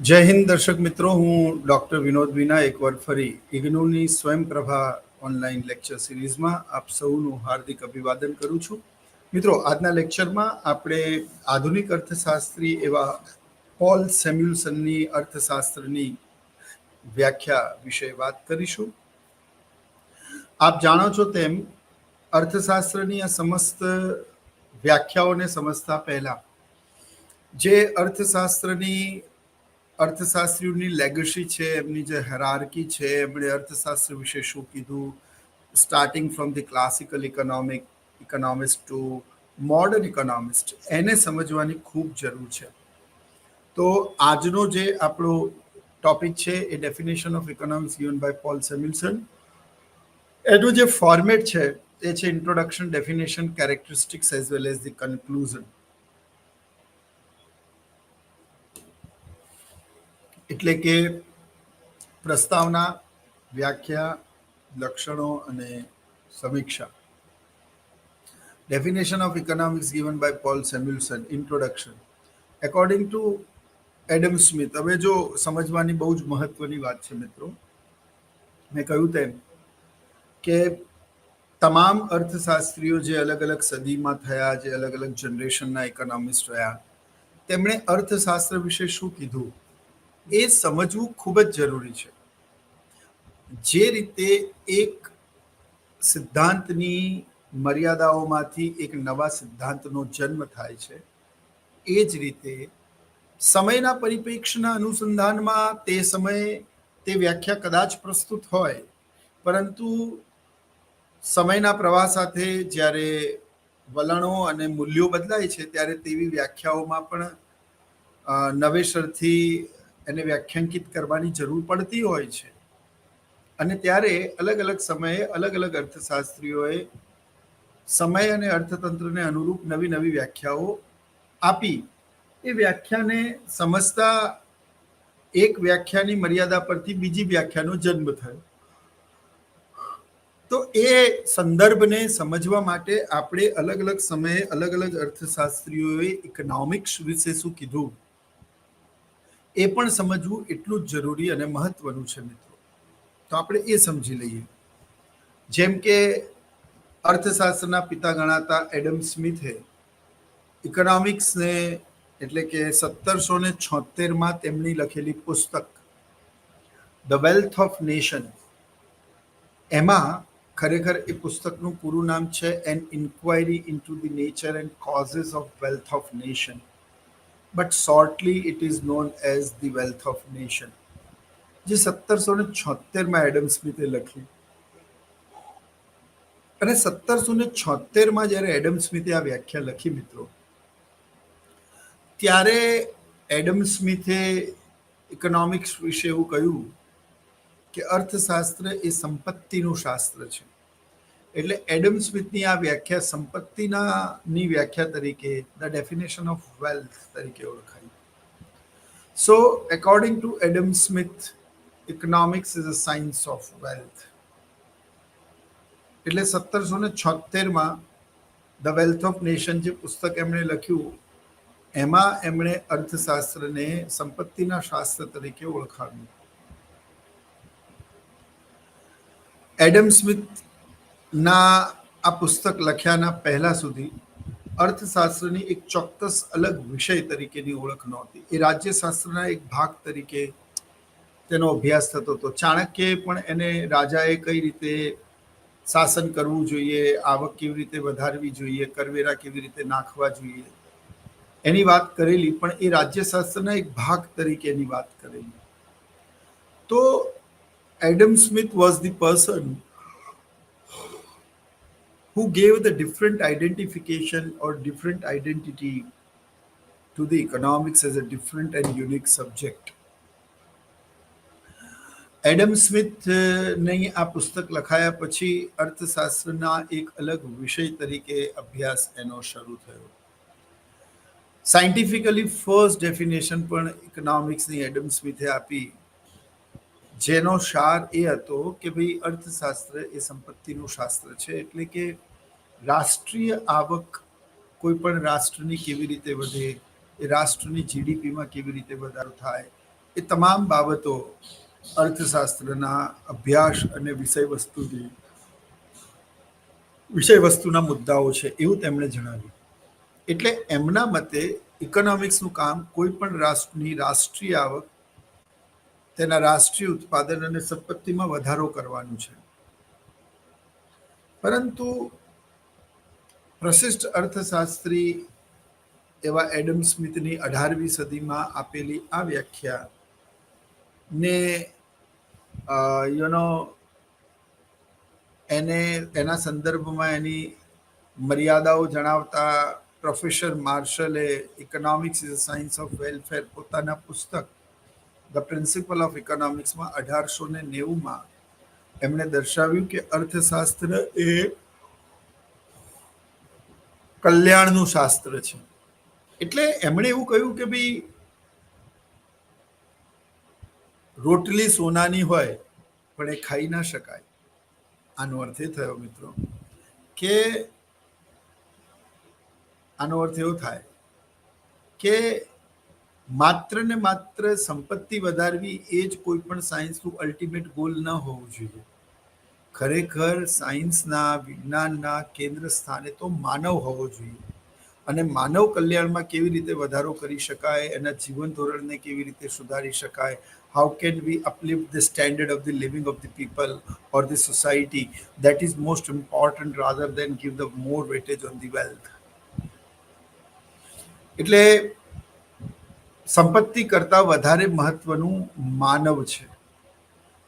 જય હિન્દ દર્શક મિત્રો, હું ડૉક્ટર વિનોદ વિના એકવાર ફરી ઇગ્નુની સ્વયંપ્રભા ઓનલાઈન લેક્ચર સિરીઝમાં આપ સૌનું હાર્દિક અભિવાદન કરું છું. મિત્રો, આજના લેક્ચરમાં આપણે આધુનિક અર્થશાસ્ત્રી એવા પોલ સેમ્યુલસનની અર્થશાસ્ત્રની વ્યાખ્યા વિશે વાત કરીશું. આપ જાણો છો તેમ અર્થશાસ્ત્રની આ સમસ્ત વ્યાખ્યાઓને સમજતા પહેલા જે અર્થશાસ્ત્રીઓની લેગસી છે, એમની જે હાયરાર્કી છે, એમણે અર્થશાસ્ત્ર વિશે શું કીધું, starting from the classical economist to modern economist, એને સમજવાની ખૂબ જરૂર છે. તો આજનો જે આપણો ટોપિક છે એ definition of economics given by Paul Samuelson. એનું જે ફોર્મેટ છે એ છે introduction, definition, characteristics as well as the conclusion. એટલે કે પ્રસ્તાવના, વ્યાખ્યા, લક્ષણો અને સમીક્ષા. Definition of economics given by Paul Samuelson. Introduction. According to Adam Smith. હવે જો સમજવાની બહુ જ મહત્વની વાત છે મિત્રો, મેં કહ્યું તેમ કે તમામ અર્થશાસ્ત્રીઓ જે અલગ અલગ સદીમાં થયા, જે અલગ અલગ જનરેશનના ઇકોનોમિસ્ટ રહ્યા, તેમણે અર્થશાસ્ત્ર વિશે શું કીધું એ સમજવું ખૂબ જ જરૂરી છે. જે રીતે એક સિદ્ધાંતની મર્યાદાઓમાંથી એક નવા સિદ્ધાંતનો જન્મ થાય છે, એ જ રીતે સમયના પરિપ્રેક્ષ્યના અનુસંધાનમાં તે સમયે તે વ્યાખ્યા કદાચ પ્રસ્તુત હોય, પરંતુ સમયના પ્રવાહ સાથે જ્યારે વલણો અને મૂલ્યો બદલાય છે ત્યારે તેવી વ્યાખ્યાઓમાં પણ નવેસરથી એને વ્યાખ્યાંકિત કરવાની જરૂર પડતી હોય છે. અને ત્યારે અલગ અલગ સમયે અલગ અલગ અર્થશાસ્ત્રીઓએ સમય અને અર્થતંત્રને અનુરૂપ નવી નવી વ્યાખ્યાઓ આપી. એ વ્યાખ્યાને સમજતા એક વ્યાખ્યાની મર્યાદા પરથી બીજી વ્યાખ્યાનો જન્મ થયો. તો એ સંદર્ભને સમજવા માટે આપણે અલગ અલગ સમયે અલગ અલગ અર્થશાસ્ત્રીઓએ ઇકોનોમિક્સ વિશે શું કીધું એ પણ સમજવું એટલું જ જરૂરી અને મહત્વનું છે મિત્રો. તો આપણે એ સમજી લઈએ. જેમ કે અર્થશાસ્ત્રના પિતા ગણાતા એડમ સ્મિથે ઇકોનોમિક્સને એટલે કે 1776માં તેમની લખેલી પુસ્તક ધ વેલ્થ ઓફ નેશન, એમાં ખરેખર એ પુસ્તકનું પૂરું નામ છે An Inquiry into the Nature and Causes of Wealth of Nation, but shortly it is known as The Wealth of nation, જે 1776માં એડમ સ્મિથે લખી. અને 1776માં જ્યારે એડમ સ્મિથે આ વ્યાખ્યા લખી મિત્રો, ત્યારે એડમ સ્મિથે ઇકોનોમિક્સ વિશે એવું કહ્યું કે અર્થશાસ્ત્ર એ સંપત્તિનું શાસ્ત્ર છે. એટલે એડમ સ્મિથની આ વ્યાખ્યા સંપત્તિની વ્યાખ્યા તરીકે ધ ડેફિનેશન ઓફ વેલ્થ તરીકે ઓળખાઈ. So according to Adam Smith, economics is a science of wealth. એટલે 1776માં ધ વેલ્થ ઓફ નેશન જે પુસ્તક એમણે લખ્યું, એમાં એમણે અર્થશાસ્ત્રને સંપત્તિના શાસ્ત્ર તરીકે ઓળખાવ્યું. એડમ સ્મિથના આ પુસ્તક લખ્યાના પહેલા સુધી અર્થશાસ્ત્રની એક ચોક્કસ અલગ વિષય તરીકેની ઓળખ નહોતી. એ રાજ્યશાસ્ત્રના એક ભાગ તરીકે તેનો અભ્યાસ થતો હતો. ચાણક્યએ પણ એને રાજાએ કઈ રીતે શાસન કરવું જોઈએ, આવક કેવી રીતે વધારવી જોઈએ, કરવેરા કેવી રીતે નાખવા જોઈએ, એની વાત કરેલી, પણ એ રાજ્યશાસ્ત્રના એક ભાગ તરીકે એની વાત કરેલી. તો Adam Smith was the person who gave the different identification or different identity to the economics as a different and unique subject. Adam સ્મિથની આ પુસ્તક લખાયા પછી અર્થશાસ્ત્રના એક અલગ વિષય તરીકે અભ્યાસ એનો શરૂ થયો. સાયન્ટિફિકલી ફર્સ્ટ ડેફિનેશન પણ ઇકોનોમિક્સની એડમ સ્મિથે આપી, જેનો સાર એ હતો કે ભાઈ અર્થશાસ્ત્ર એ સંપત્તિનું શાસ્ત્ર છે. એટલે કે રાષ્ટ્રીય આવક કોઈ પણ રાષ્ટ્રની કેવી રીતે વધે, એ રાષ્ટ્રની જીડીપીમાં કેવી રીતે વધારો થાય, એ તમામ બાબતો અર્થશાસ્ત્રના અભ્યાસ અને વિષય વસ્તુના મુદ્દાઓ છે એવું તેમણે જણાવ્યું. એટલે એમના મતે ઇકોનોમિક્સનું કામ કોઈ પણ રાષ્ટ્રની રાષ્ટ્રીય આવક, તેના રાષ્ટ્રીય ઉત્પાદન અને સંપત્તિમાં વધારો કરવાનું છે. પરંતુ પ્રશિષ્ટ અર્થશાસ્ત્રી એવા એડમ સ્મિથની 18મી સદીમાં આપેલી આ વ્યાખ્યા ને એના સંદર્ભમાં એની મર્યાદાઓ જણાવતા પ્રોફેસર માર્શલે economics is a science of welfare પોતાના પુસ્તક ધ પ્રિન્સિપલ ઓફ ઇકોનોમિક્સમાં 1890માં એમણે દર્શાવ્યું કે અર્થશાસ્ત્ર એ કલ્યાણનું શાસ્ત્ર છે. એટલે એમણે એવું કહ્યું કે ભાઈ રોટલી સોનાની હોય પણ એ ખાઈ ના શકાય. આનો અર્થ એ થયો મિત્રો કે આનો અર્થ એવો થાય કે માત્ર ને માત્ર સંપત્તિ વધારવી એ જ કોઈ પણ સાયન્સનું અલ્ટિમેટ ગોલ ન હોવું જોઈએ. ખરેખર સાયન્સના વિજ્ઞાનના કેન્દ્ર સ્થાને તો માનવ હોવો જોઈએ અને માનવ કલ્યાણમાં કેવી રીતે વધારો કરી શકાય, એના જીવન ધોરણને કેવી રીતે સુધારી શકાય, how can we uplift the standard of the living of the people or the society, that is most important rather than give the more weightage on the wealth. એટલે સંપત્તિ કરતાં વધારે મહત્વનું માનવ છે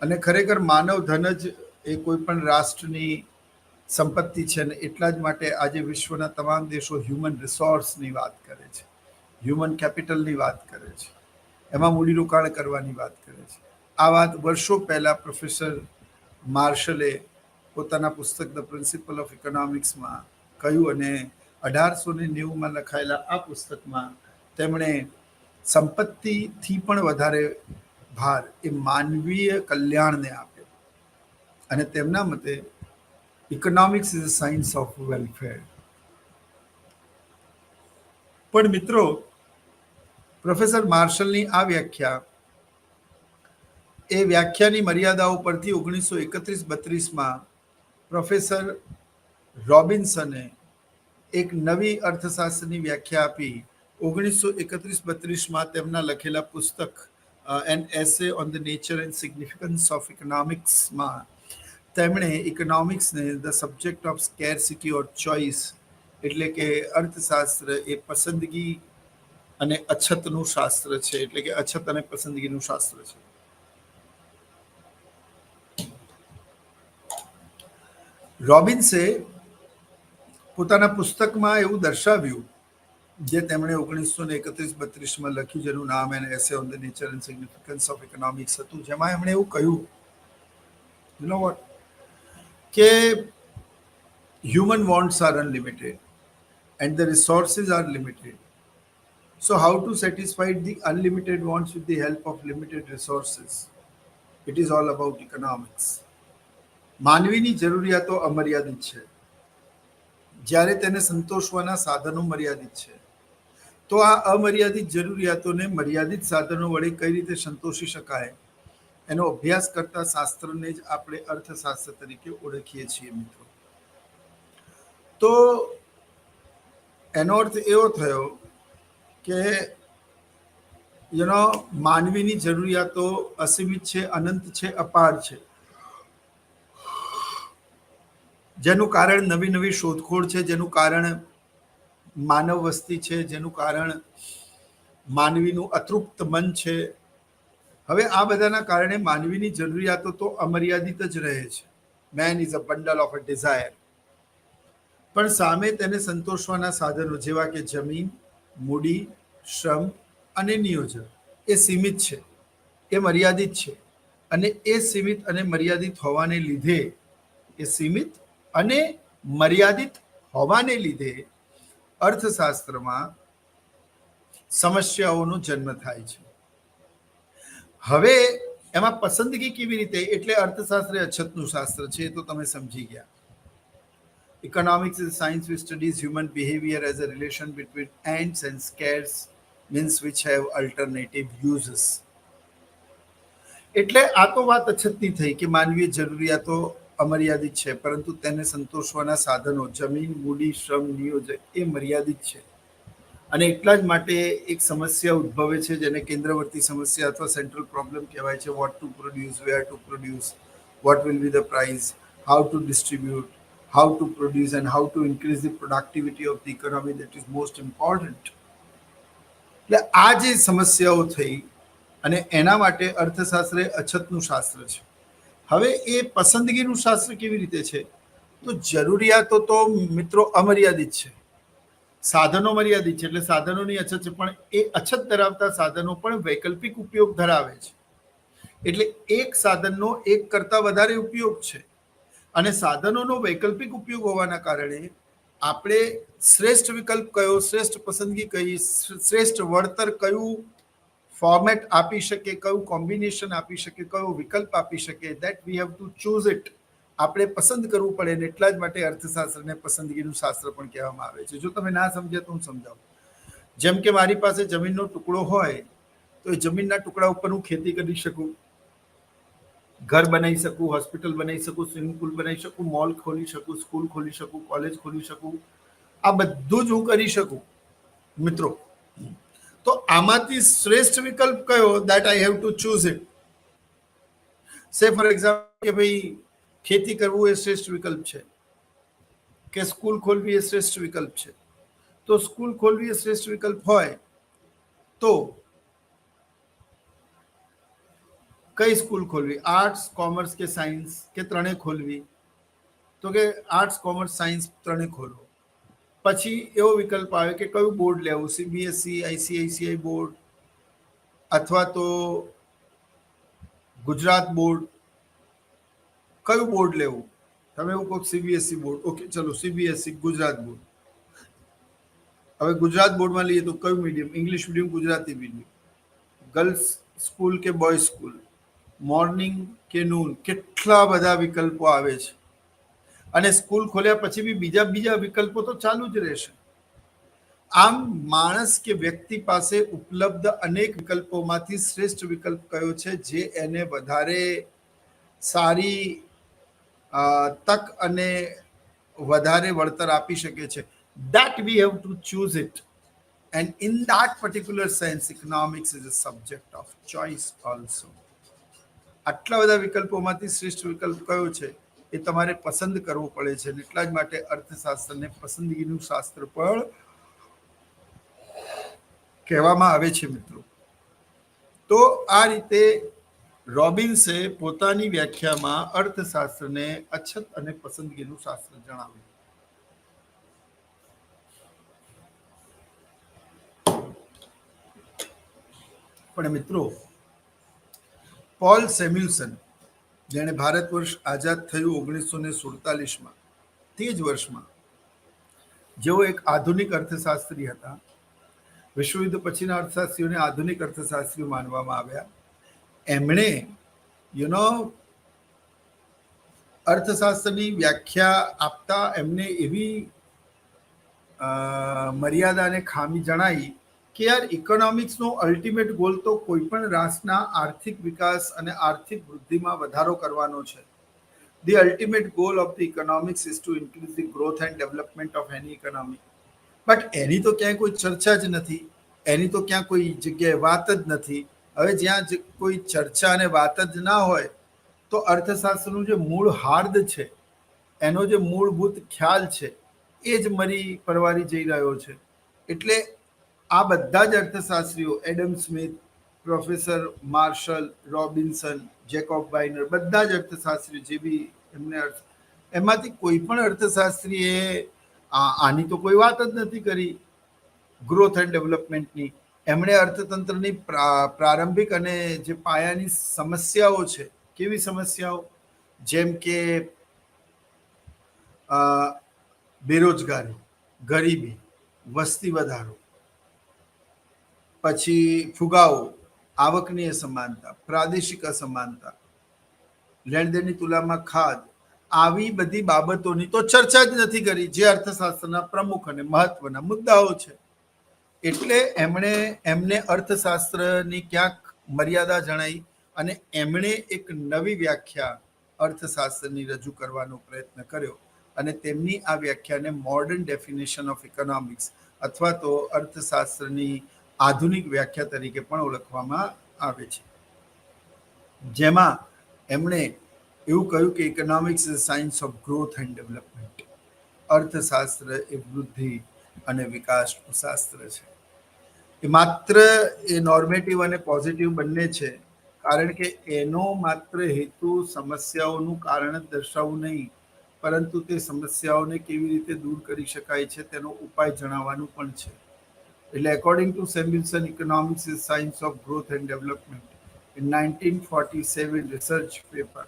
અને ખરેખર માનવ ધન જ એ કોઈ પણ રાષ્ટ્રની સંપત્તિ છે અને એટલા જ માટે આજે વિશ્વના તમામ દેશો હ્યુમન રિસોર્સની વાત કરે છે, હ્યુમન કેપિટલની વાત કરે છે, એમાં મૂડીરોકાણ કરવાની વાત કરે છે. આ વાત વર્ષો પહેલા પ્રોફેસર માર્શલે પોતાના પુસ્તક ધ પ્રિન્સિપલ ઓફ ઇકોનોમિક્સમાં કહ્યું અને 1890માં લખાયેલા આ પુસ્તકમાં તેમણે સંપત્તિથી પણ વધારે ભાર એ માનવીય કલ્યાણને આપ્યો અને તેમના મતે economics is a science of welfare. પણ મિત્રો પ્રોફેસર માર્શલની આ વ્યાખ્યા એ વ્યાખ્યાની મર્યાદાઓ પરથી 1931-32માં પ્રોફેસર રોબિન્સને એક નવી અર્થશાસ્ત્રની વ્યાખ્યા આપી. 1931-32માં તેમના લખેલા પુસ્તક an S A on the nature and significance of ઇકોનોમિક્સમાં તેમણે ઇકોનોમિક્સને the subject of scarcity or choice, એટલે કે અર્થશાસ્ત્ર એ પસંદગી અને અછતનું શાસ્ત્ર છે, એટલે કે અછત અને પસંદગીનું શાસ્ત્ર છે. રોબિન્સે પોતાના પુસ્તકમાં એવું દર્શાવ્યું જે તેમણે 1931-32માં લખ્યું, જેનું નામ An S A on the nature and significance of Economics હતું. જેમાં એમણે એવું કહ્યું કે human wants are unlimited and the resources are limited. So how to satisfy the unlimited wants with the help of limited resources? It is all about economics. માનવીની જરૂરિયાતો અમર્યાદિત છે, જ્યારે તેને સંતોષવાના સાધનો મર્યાદિત છે. તો આ અમર્યાદિત જરૂરિયાતોને મર્યાદિત સાધનો વડે કઈ રીતે સંતોષી શકાય એનો અભ્યાસ કરતા શાસ્ત્રને જ આપણે અર્થશાસ્ત્ર તરીકે ઓળખીએ છીએ મિત્રો. તો એનો અર્થ એવો થયો કે માનવીની જરૂરિયાતો અસીમિત છે, અનંત છે, અપાર છે, જેનું કારણ નવી નવી શોધખોળ છે, જેનું કારણ માનવ વસ્તી છે, જેનું કારણ માનવીનું અતૃપ્ત મન છે. હવે આ બધાના કારણે માનવીની જરૂરિયાતો તો અમર્યાદિત જ રહે છે. Man is a bundle of a desire. પણ સામે તેને સંતોષવાના સાધનો જેવા કે જમીન, મૂડી, શ્રમ અને નિયોજન એ સીમિત છે, એ મર્યાદિત છે અને એ સીમિત અને મર્યાદિત હોવાને લીધે અર્થશાસ્ત્રમાં સમસ્યાઓનો જન્મ થાય છે. હવે એમાં પસંદગી કેવી રીતે, એટલે અર્થશાસ્ત્ર અછતનું શાસ્ત્ર છે, એ તો તમે સમજી ગયા. Economics is a science which studies human behavior as a relation between ants and scarce means which have alternative uses. એટલે આ તો વાત અછતની થઈ કે માનવીય જરૂરિયાતો અમર્યાદિત છે, પરંતુ તેને સંતોષવાના સાધનો જમીન, મૂડી, શ્રમ, નિયોજન એ મર્યાદિત છે. અને એટલા જ માટે એક સમસ્યા ઉદ્ભવે છે જેને કેન્દ્રવર્તી સમસ્યા અથવા સેન્ટ્રલ પ્રોબ્લેમ કહેવાય છે. What to produce, where to produce, what will be the price, how to distribute, how to produce and how to increase the productivity of the economy, that is most important. એટલે આ જે સમસ્યાઓ થઈ અને એના માટે અર્થશાસ્ત્ર એ અછતનું શાસ્ત્ર છે. હવે એ પસંદગીનું શાસ્ત્ર કેવી રીતે છે? તો જરૂરિયાતો તો મિત્રો અમર્યાદિત છે, સાધનો મર્યાદિત છે, એટલે સાધનોની અછત છે, પણ એ અછત ધરાવતા સાધનો પણ વૈકલ્પિક ઉપયોગ ધરાવે છે. એટલે એક સાધનનો એક કરતા વધારે ઉપયોગ છે અને સાધનોનો વૈકલ્પિક ઉપયોગ હોવાના કારણે આપણે શ્રેષ્ઠ વિકલ્પ કયો, શ્રેષ્ઠ પસંદગી કઈ, શ્રેષ્ઠ વળતર કયું ફોર્મેટ આપી શકે, કયું કોમ્બિનેશન આપી શકે, કયો વિકલ્પ આપી શકે, that we have to choose it. આપણે પસંદ કરવું પડે ને એટલા જ માટે અર્થશાસ્ત્રને પસંદગીનું શાસ્ત્ર પણ કહેવામાં આવે છે. જો તમે ના સમજ્યા તો હું સમજાવું. જેમ કે મારી પાસે જમીનનો ટુકડો હોય તો એ જમીનના ટુકડા ઉપર હું ખેતી કરી શકું, ઘર બનાવી શકું, હોસ્પિટલ બનાવી શકું, સ્વિમિંગ પુલ બનાવી શકું, મોલ ખોલી શકું, સ્કૂલ ખોલી શકું, કોલેજ ખોલી શકું. આ બધું જ હું કરી શકું મિત્રો. તો આમાંથી શ્રેષ્ઠ વિકલ્પ કયો, that I have to choose it. સે ફોર એક્ઝામ્પલ કે ભાઈ ખેતી કરવું એ શ્રેષ્ઠ વિકલ્પ છે કે સ્કૂલ ખોલવી એ શ્રેષ્ઠ વિકલ્પ છે. તો સ્કૂલ ખોલવી એ શ્રેષ્ઠ વિકલ્પ હોય તો કઈ સ્કૂલ ખોલવી, આર્ટ્સ, કોમર્સ કે સાયન્સ કે ત્રણે ખોલવી? તો કે આર્ટ્સ, કોમર્સ, સાયન્સ ત્રણે ખોલો. પછી એવો વિકલ્પ આવે કે કયું બોર્ડ લેવું, સીબીએસઈ, આઈસીઆઈસીઆઈ બોર્ડ અથવા તો ગુજરાત બોર્ડ, કયું બોર્ડ લેવું? તમે એવું કહો સીબીએસઈ બોર્ડ, ઓકે ચલો સીબીએસઈ, ગુજરાત બોર્ડ. હવે ગુજરાત બોર્ડમાં લઈએ તો કયું medium, English medium, Gujarati medium, girls school કે બોયઝ સ્કૂલ, મોર્નિંગ કે નૂન, કેટલા બધા વિકલ્પો આવે છે. અને સ્કૂલ ખોલ્યા પછી બી બીજા વિકલ્પો તો ચાલુ જ રહેશે. આમ માણસ કે વ્યક્તિ પાસે ઉપલબ્ધ અનેક વિકલ્પોમાંથી શ્રેષ્ઠ વિકલ્પ કયો છે જે એને વધારે સારી તક અને વધારે વળતર આપી શકે છે. That we have to choose it. And in that particular sense, economics is a subject of choice also. આટલા બધા વિકલ્પોમાંથી શ્રેષ્ઠ વિકલ્પ કયો છે એ તમારે પસંદ કરવો પડે છે. એટલા જ માટે અર્થશાસ્ત્રને પસંદગીનું શાસ્ત્ર પણ કહેવામાં આવે છે મિત્રો. તો આ રીતે રોબિન્સે પોતાની વ્યાખ્યામાં અર્થશાસ્ત્રને અછત અને પસંદગીનું શાસ્ત્ર જણાવ્યું. પણ મિત્રો પોલ સેમ્યુલ્સન, જેણે ભારત વર્ષ આઝાદ થયું 1947માં, તે જ વર્ષમાં, જેઓ એક આધુનિક અર્થશાસ્ત્રી હતા, વિશ્વયુદ્ધ પછીના અર્થશાસ્ત્રીઓને આધુનિક અર્થશાસ્ત્રીઓ માનવામાં આવ્યા. એમણે અર્થશાસ્ત્રની વ્યાખ્યા આપતા એમને એવી મર્યાદા અને ખામી જણાઈ કે યાર ઇકોનોમિક્સનો અલ્ટિમેટ ગોલ તો કોઈ પણ રાષ્ટ્રના આર્થિક વિકાસ અને આર્થિક વૃદ્ધિમાં વધારો કરવાનો છે. The ultimate goal of the economics is to increase the growth and development of any economy. But એની તો ક્યાંય કોઈ ચર્ચા જ નથી, એની તો ક્યાં કોઈ જગ્યાએ વાત જ નથી. હવે જ્યાં કોઈ ચર્ચા અને વાત જ ના હોય તો અર્થશાસ્ત્રનું જે મૂળ હાર્દ છે, એનો જે મૂળભૂત ખ્યાલ છે, એ જ મરી પરવારી જઈ રહ્યો છે. એટલે આ બધા જ અર્થશાસ્ત્રીઓ, Adam Smith, professor Marshall, Robinson, Jacob Viner, બધા જ અર્થશાસ્ત્રીઓ જે બી એમાંથી કોઈ પણ અર્થશાસ્ત્રીએ આની તો કોઈ વાત જ નથી કરી ગ્રોથ એન્ડ ડેવલપમેન્ટની. એમણે અર્થતંત્રની પ્રારંભિક અને જે પાયાની સમસ્યાઓ છે, કેવી સમસ્યાઓ, જેમ કે બેરોજગારી, ગરીબી, વસ્તી વધારો, પછી ફુગાવો, આવકની અસમાનતા, પ્રાદેશિક અસમાનતા, લેણદેણની તુલનામાં ખાદ, આવી બધી બાબતોની તો ચર્ચા જ નથી કરી, જે અર્થશાસ્ત્રના પ્રમુખ અને મહત્વના મુદ્દાઓ છે. એટલે એમને અર્થશાસ્ત્રની ક્યાંક મર્યાદા જણાઈ અને એમણે એક નવી વ્યાખ્યા અર્થશાસ્ત્રની રજૂ કરવાનો પ્રયત્ન કર્યો અને તેમની આ વ્યાખ્યાને મોડર્ન ડેફિનેશન ઓફ ઇકોનોમિક્સ અથવા તો અર્થશાસ્ત્રની આધુનિક વ્યાખ્યા તરીકે પણ ઓળખવામાં આવે છે, જેમાં એમણે એવું કહ્યું કે economics is science of growth and development. અર્થશાસ્ત્ર એ વૃદ્ધિ અને વિકાસનું શાસ્ત્ર છે. એ માત્ર એ નોર્મેટિવ અને પોઝિટિવ બંને છે, કારણ કે એનો માત્ર હેતુ સમસ્યાઓનું કારણ જ દર્શાવવું નહીં, પરંતુ તે સમસ્યાઓને કેવી રીતે દૂર કરી શકાય છે તેનો ઉપાય જણાવવાનું પણ છે. એટલે according to Samuelson, economics is science of growth and development in 1947 research paper.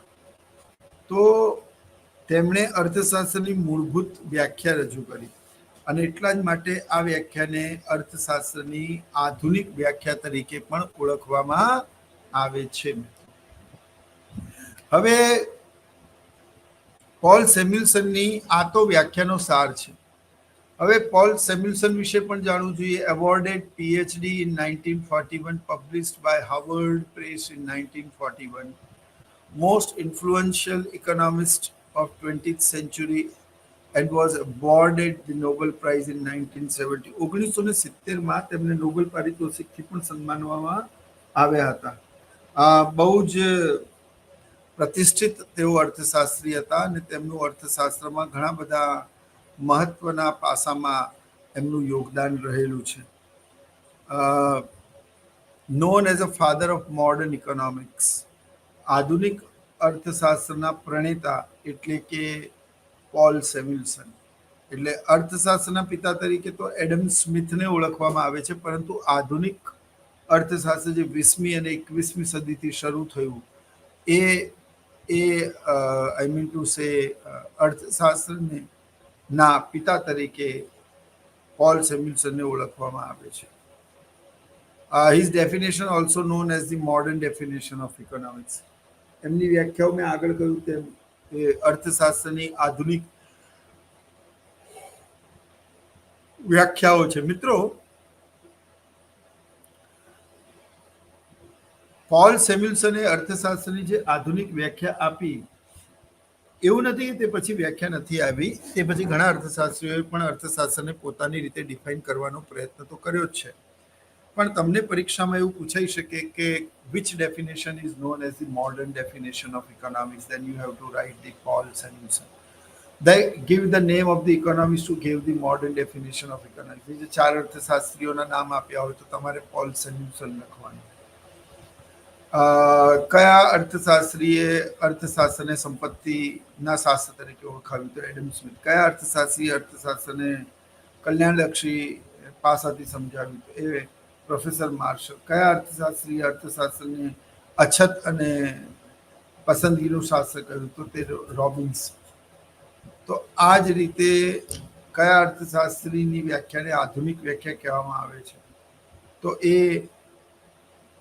તો તેમણે અર્થશાસ્ત્રની મૂળભૂત વ્યાખ્યા રજૂ કરી અને એટલા જ માટે આ વ્યાખ્યાને અર્થશાસ્ત્રની આધુનિક વ્યાખ્યા તરીકે પણ ઓળખવામાં આવે છે. હવે પોલ સેમ્યુલસનની આ તો વ્યાખ્યાનો સાર છે. હવે પોલ સેમ્યુલસન વિશે પણ જાણવું જોઈએ. એવોર્ડેડ PhD in 1941, published by Harvard Press in 1941, most influential economist of 20th century, and was awarded the Nobel Prize in 1970. 1970માં તેમને નોબેલ પારિતોષિકથી પણ સન્માનવામાં આવ્યા હતા. બહુ જ પ્રતિષ્ઠિત તેઓ અર્થશાસ્ત્રી હતા અને તેમનું અર્થશાસ્ત્રમાં ઘણા બધા મહત્વના પાસામાં એમનું યોગદાન રહેલું છે. Known as a father of modern economics, આધુનિક અર્થશાસ્ત્રના પ્રણેતા એટલે કે પોલ સેમ્યુલસન. એટલે અર્થશાસ્ત્રના પિતા તરીકે તો એડમ સ્મિથને ઓળખવામાં આવે છે, પરંતુ આધુનિક અર્થશાસ્ત્ર જે 20મી અને 21મી સદીથી શરૂ થયું એ આઈ મીન ટુ સે અર્થશાસ્ત્રને ના પિતા તરીકે પોલ સેમ્યુલસનને ઓળખવામાં આવે છે. His definition also known as the modern definition of economics. એમની વ્યાખ્યાઓ મેં આગળ કહ્યું તેમ એ અર્થશાસ્ત્રની આધુનિક વ્યાખ્યાઓ છે. મિત્રો, પોલ સેમ્યુલસને અર્થશાસ્ત્રની જે આધુનિક વ્યાખ્યા આપી, એવું નથી કે તે પછી વ્યાખ્યા નથી આવી. તે પછી ઘણા અર્થશાસ્ત્રીઓએ પણ અર્થશાસ્ત્રને પોતાની રીતે ડિફાઇન કરવાનો પ્રયત્ન તો કર્યો જ છે. પણ તમને પરીક્ષામાં એવું પૂછાઈ શકે કે which definition is known as the modern definition of economics, then you have to write the Paul Samuelson. They give the name of the economists who gave the modern definition of economics. જે ચાર અર્થશાસ્ત્રીઓના નામ આપ્યા હોય તો તમારે pole સેમ્યુલસન લખવાનું. કયા અર્થશાસ્ત્રીએ અર્થશાસ્ત્રને સંપત્તિના શાસ્ત્ર તરીકે ઓળખાવ્યું? તો એડમ સ્મિથ. કયા અર્થશાસ્ત્રીએ અર્થશાસ્ત્રને કલ્યાણલક્ષી પાસાથી સમજાવ્યું? તો એ પ્રોફેસર માર્શલ. કયા અર્થશાસ્ત્રીએ અર્થશાસ્ત્રને અછત અને પસંદગીનું શાસ્ત્ર કહ્યું? તો તે રોબિન્સ. તો આ જ રીતે કયા અર્થશાસ્ત્રીની વ્યાખ્યાને આધુનિક વ્યાખ્યા કહેવામાં આવે છે? તો એ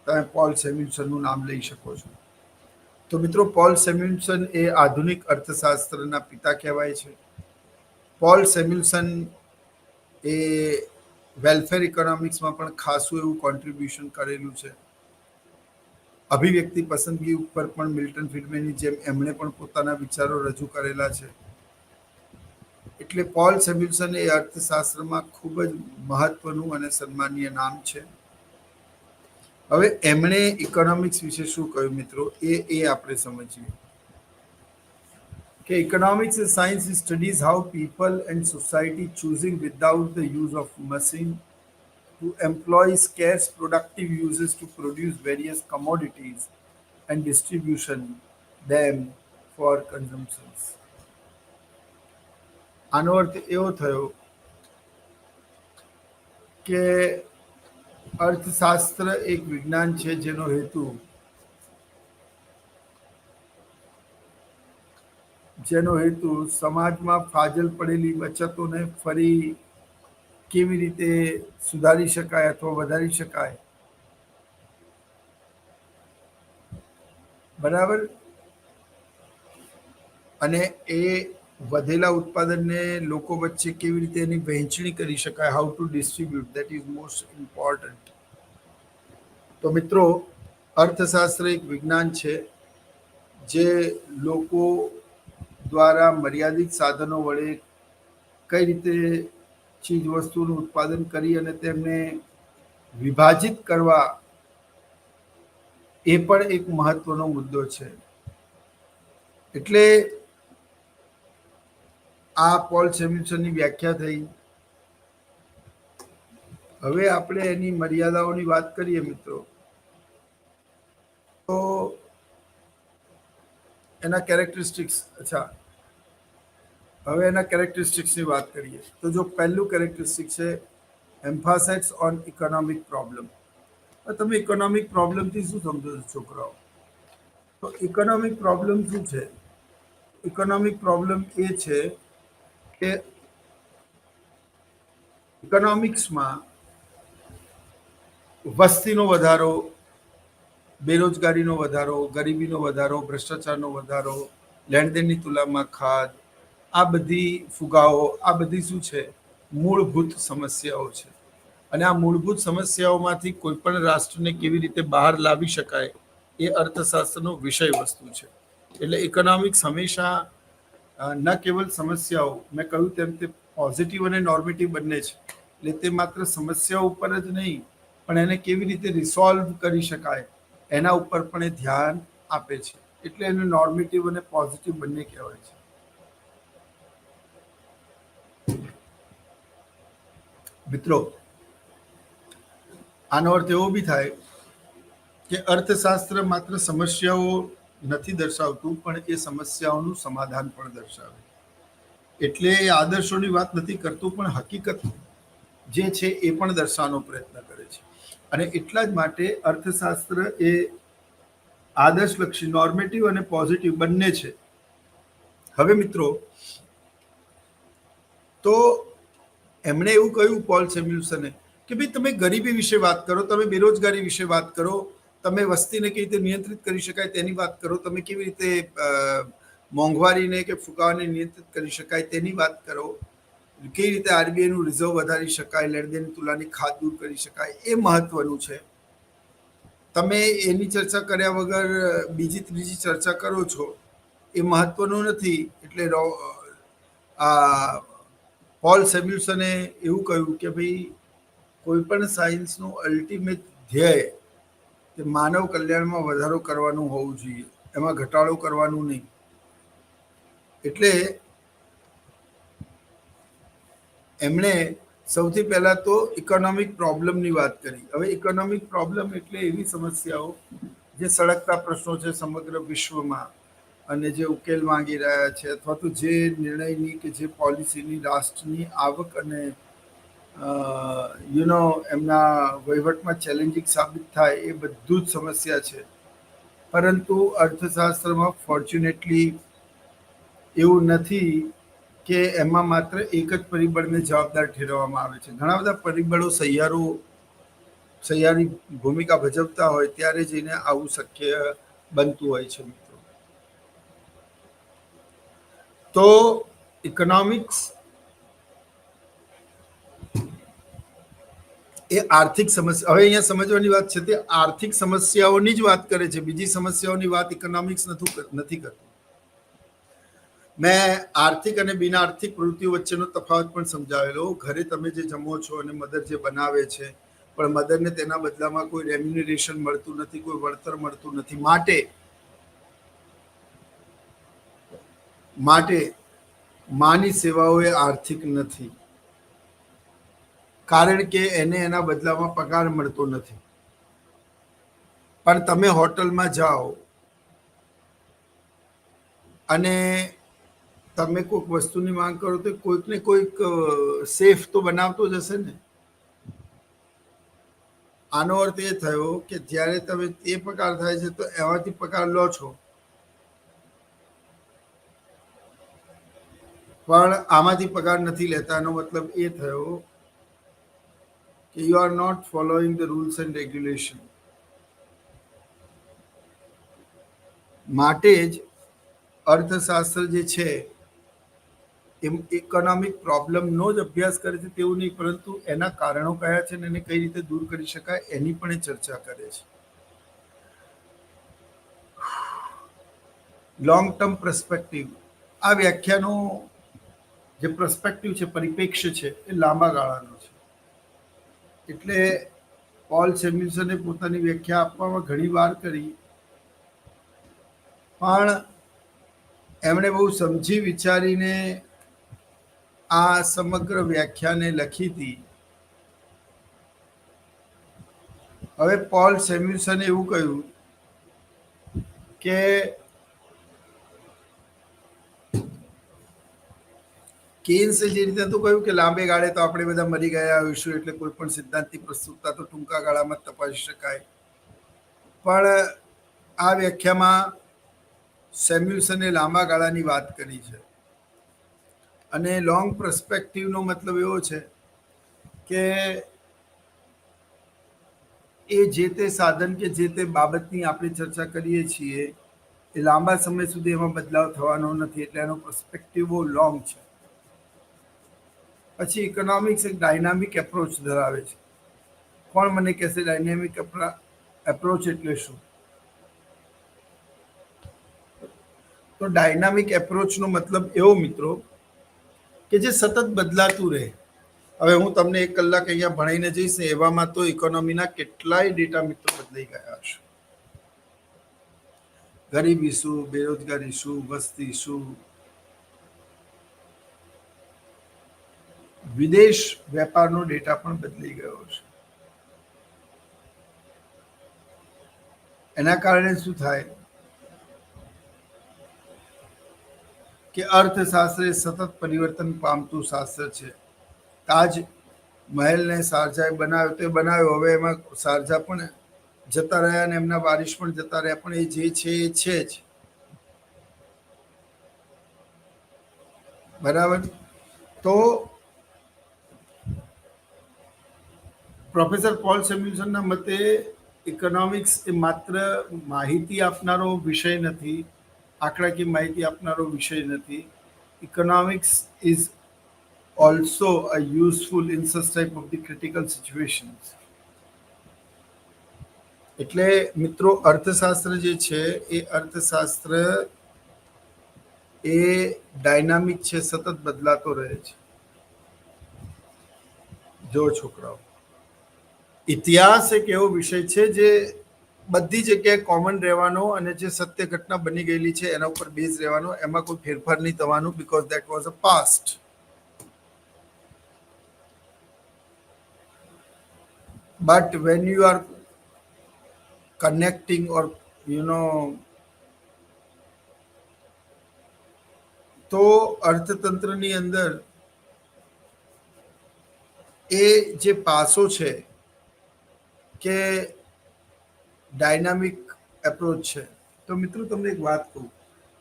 તમે પોલ સેમ્યુલસનનું નામ લઈ શકો છો. તો મિત્રો, પોલ સેમ્યુલસન એ આધુનિક અર્થશાસ્ત્રના પિતા કહેવાય છે. પોલ સેમ્યુલસન એ વેલફેર ઇકોનોમિક્સમાં પણ ખાસું એવું કોન્ટ્રીબ્યુશન કરેલું છે. અભિવ્યક્તિ પસંદગી ઉપર પણ મિલ્ટન ફ્રીડમેનની જેમ એમણે પણ પોતાના વિચારો રજૂ કરેલા છે. એટલે પોલ સેમ્યુલસન એ અર્થશાસ્ત્રમાં ખૂબ જ મહત્વનું અને સન્માનીય નામ છે. હવે એમણે ઇકોનોમિક્સ વિશે શું કહ્યું મિત્રો, એ આપણે સમજીએ કે economics is science studies how people and society choosing without the use of machine to employ scarce productive uses to produce various commodities and distribution them for consumption. આનો અર્થ એવો થયો કે અર્થશાસ્ત્ર એક વિજ્ઞાન છે જેનો હેતુ સમાજમાં ફાજલ પડેલી બચતોને ફરી કેવી રીતે સુધારી શકાય અથવા વધારી શકાય, બરાબર, અને એ વધેલા ઉત્પાદનને લોકો વચ્ચે કેવી રીતે એની વહેંચણી કરી શકાય, how to distribute, that is most important. તો મિત્રો, અર્થશાસ્ત્ર એક વિજ્ઞાન છે જે લોકો દ્વારા મર્યાદિત સાધનો વડે કઈ રીતે ચીજ વસ્તુનું ઉત્પાદન કરી અને તેમને વિભાજિત કરવા એ પણ એક મહત્વનો મુદ્દો છે. એટલે આ પોલ સેમ્યુલ્સનની વ્યાખ્યા થઈ. હવે આપણે એની મર્યાદાઓની વાત કરીએ મિત્રો, તો એના કેરેક્ટરિસ્ટિક્સ, હવે એના કેરેક્ટરિસ્ટિક્સની વાત કરીએ તો જો પહેલું કેરેક્ટરિસ્ટિક છે એમ્ફાસાઇઝ ઓન ઇકોનોમિક પ્રોબ્લેમ. તમે ઇકોનોમિક પ્રોબ્લેમથી શું સમજો છો છોકરાઓ? તો ઇકોનોમિક પ્રોબ્લેમ શું છે? ઇકોનોમિક પ્રોબ્લેમ એ છે કે ઇકોનોમિક્સમાં વસ્તીનો વધારો, બેરોજગારીનો વધારો, ગરીબીનો વધારો, ભ્રષ્ટાચારનો વધારો, લેણદેણની તુલનામાં ખાધ, આ બધી ફુગાવો, આ બધી શું છે? મૂળભૂત સમસ્યાઓ છે. અને આ મૂળભૂત સમસ્યાઓમાંથી કોઈ પણ રાષ્ટ્રને કેવી રીતે બહાર લાવી શકાય એ અર્થશાસ્ત્રનો વિષય વસ્તુ છે. એટલે ઇકોનોમિક્સ હંમેશા ન કેવલ સમસ્યાઓ, મેં કહ્યું તેમ તે પોઝિટિવ અને નોર્મેટિવ બંને છે. એટલે તે માત્ર સમસ્યાઓ ઉપર જ નહીં, પણ એને કેવી રીતે રિસોલ્વ કરી શકાય એના ઉપર પણ એ ધ્યાન આપે છે. એટલે એને નોર્મેટિવ અને પોઝિટિવ બંને કહેવાય છે. મિત્રો, આનો અર્થ એવો બી થાય કે અર્થશાસ્ત્ર માત્ર સમસ્યાઓ નથી દર્શાવતું, પણ એ સમસ્યાઓનું સમાધાન પણ દર્શાવે. એટલે એ આદર્શોની વાત નથી કરતું, પણ હકીકત જે છે એ પણ દર્શાવવાનો પ્રયત્ન કરે છે. અને એટલા જ માટે અર્થશાસ્ત્ર એ આદર્શલક્ષી, નોર્મેટિવ અને પોઝિટિવ બંને છે. હવે મિત્રો, તો એમણે એવું કહ્યું પોલ સેમ્યુલ્સને કે ભાઈ તમે ગરીબી વિશે વાત કરો, તમે બેરોજગારી વિશે વાત કરો, તમે વસ્તીને કેવી રીતે નિયંત્રિત કરી શકાય તેની વાત કરો, તમે કેવી રીતે મોંઘવારીને કે ફુગાવાને નિયંત્રિત કરી શકાય તેની વાત કરો, કેવી રીતે આરબીઆઈનું રિઝર્વ વધારી શકાય, લેણદેણની તુલનાની ખાધ દૂર કરી શકાય, એ મહત્વનું છે. તમે એની ચર્ચા કર્યા વગર બીજી ત્રીજી ચર્ચા કરો છો એ મહત્વનું નથી. એટલે પોલ સેમ્યુલ્સને એવું કહ્યું કે ભાઈ કોઈ પણ સાયન્સનું અલ્ટિમેટ ધ્યેય તે માનવ કલ્યાણમાં વધારો કરવાનું હોવું જોઈએ, એમાં ઘટાડો કરવાનું નહીં. એટલે એમણે સૌથી પહેલા તો ઇકોનોમિક પ્રોબ્લેમની વાત કરી. હવે ઇકોનોમિક પ્રોબ્લેમ એટલે એવી સમસ્યાઓ જે સળગતા પ્રશ્નો છે સમગ્ર વિશ્વમાં અને જે ઉકેલ માંગી રહ્યા છે, અથવા તો જે નિર્ણયની કે જે પોલિસીની રાષ્ટ્રની આવક અને એમના વહીવટમાં ચેલેન્જિંગ સાબિત થાય, એ બધું જ સમસ્યા છે. પરંતુ અર્થશાસ્ત્રમાં ફોર્ચ્યુનેટલી એવું નથી કે એમાં માત્ર એક જ પરિબળને જવાબદાર ઠેરવવામાં આવે છે. ઘણા બધા પરિબળો સહિયારી ભૂમિકા ભજવતા હોય ત્યારે જઈને આવું શક્ય બનતું હોય છે. મિત્રો, તો ઇકોનોમિક્સ એ આર્થિક સમસ્યા, હવે અહીંયા સમજવાની વાત છે તે આર્થિક સમસ્યાઓની જ વાત કરે છે, બીજી સમસ્યાઓની વાત ઇકોનોમિક્સ નથી કરતું. મેં આર્થિક અને બિન આર્થિક પ્રવૃત્તિઓ વચ્ચેનો તફાવત પણ સમજાવેલો. ઘરે તમે જે જમો છો અને મધર જે બનાવે છે, પણ મધરને તેના બદલામાં કોઈ રેમ્યુનરેશન મળતું નથી, કોઈ વળતર મળતું નથી. માટે માની સેવાઓ એ આર્થિક નથી, કારણ કે એને એના બદલામાં પગાર મળતો નથી. પણ તમે હોટલમાં જાઓ અને તમે કોઈક વસ્તુની માંગ કરો તો કોઈક ને કોઈક સેફ તો બનાવતો જ હશે ને. આનો અર્થ એ થયો કે જ્યારે તમે તે પગાર થાય છે તો એમાંથી પગાર લો છો, પણ આમાંથી પગાર નથી લેતા. એનો મતલબ એ થયો કે you are not following the rules and regulation. માટે જ અર્થશાસ્ત્ર જે છે એ ઇકોનોમિક પ્રોબ્લેમનો જ અભ્યાસ કરે છે તેવું નહીં, પરંતુ એના કારણો કયા છે અને એને કઈ રીતે દૂર કરી શકાય એની પણ એ ચર્ચા કરે છે. Long term perspective. આ વ્યાખ્યાનો જે પર્સપેક્ટિવ છે, પરિપ્રેક્ષ્ય છે, એ લાંબા ગાળાનો છે. એટલે પોલ સેમ્યુલ્સને પોતાની વ્યાખ્યા આપવામાં ઘણી વાર કરી, પણ એમણે બહુ સમજી વિચારીને આ સમગ્ર વ્યાખ્યાને લખી હતી. હવે પોલ સેમ્યુલ્સને એવું કહ્યું કે કેન્સે જે રીતે તો કહ્યું કે લાંબે ગાળે તો આપણે બધા મરી ગયા હોઈશું, એટલે કોઈ પણ સિદ્ધાંતની પ્રસ્તુતતા તો ટૂંકા ગાળામાં તપાસી શકાય. પણ આ વ્યાખ્યામાં સેમ્યુલ્સને લાંબા ગાળાની વાત કરી છે. અને લોંગ પર્સપેક્ટિવનો મતલબ એવો છે કે એ જે તે સાધન કે જે તે બાબતની આપણે ચર્ચા કરીએ છીએ એ લાંબા સમય સુધી એમાં બદલાવ થવાનો નથી, એટલે એનો પર્સપેક્ટિવ બહુ લોંગ છે. પછી ઇકોનોમિક્સ એક ડાયનામિક એપ્રોચ ધરાવે છે. કોણ મને કહેશે ડાયનામિક એપ્રોચ એટલે શું? તો ડાયનામિક એપ્રોચનો મતલબ એવો મિત્રો કે જે સતત બદલાતું રહે. હવે હું તમને 1 કલાક અહીંયા ભણાઈને જઈશ ને એવામાં તો ઇકોનોમીના કેટલાય ડેટા મિત્રો બદલાઈ ગયા હશે. ગરીબી શું, બેરોજગારી શું, વસ્તી શું, વિદેશ વેપારનો ડેટા પણ બદલી ગયો છે. એના કારણે શું થાય કે અર્થશાસ્ત્ર એ સતત પરિવર્તન પામતું શાસ્ત્ર છે. તાજ મહેલને શારજાએ બનાવ્યો તો બનાવ્યો, હવે એમાં શારજા પણ જતા રહ્યા અને એમના વારિસ પણ જતા રહ્યા, પણ એ જે છે એ છે જ. બરાબર. તો પ્રોફેસર પોલ સેમ્યુલ્સનના મતે ઇકોનોમિક્સ એ માત્ર માહિતી આપનારો વિષય નથી, આંકડાકીય માહિતી આપનારો વિષય નથી. Economics is also a useful in such type of the critical situations. એટલે મિત્રો અર્થશાસ્ત્ર જે છે એ અર્થશાસ્ત્ર એ ડાયનામિક છે, સતત બદલાતો રહે છે. જો છોકરાઓ, ઇતિહાસ એક એવો વિષય છે જે બધી જગ્યાએ કોમન રહેવાનો અને જે સત્ય ઘટના બની ગયેલી છે એના ઉપર બેઝ રહેવાનો, એમાં કોઈ ફેરફાર નહીં થવાનું, because that was a past. But when you are connecting or તો અર્થતંત્રની અંદર એ જે પાસો છે કે ડાયનામિક એપ્રોચ છે. તો મિત્રો તમને એક વાત કહું,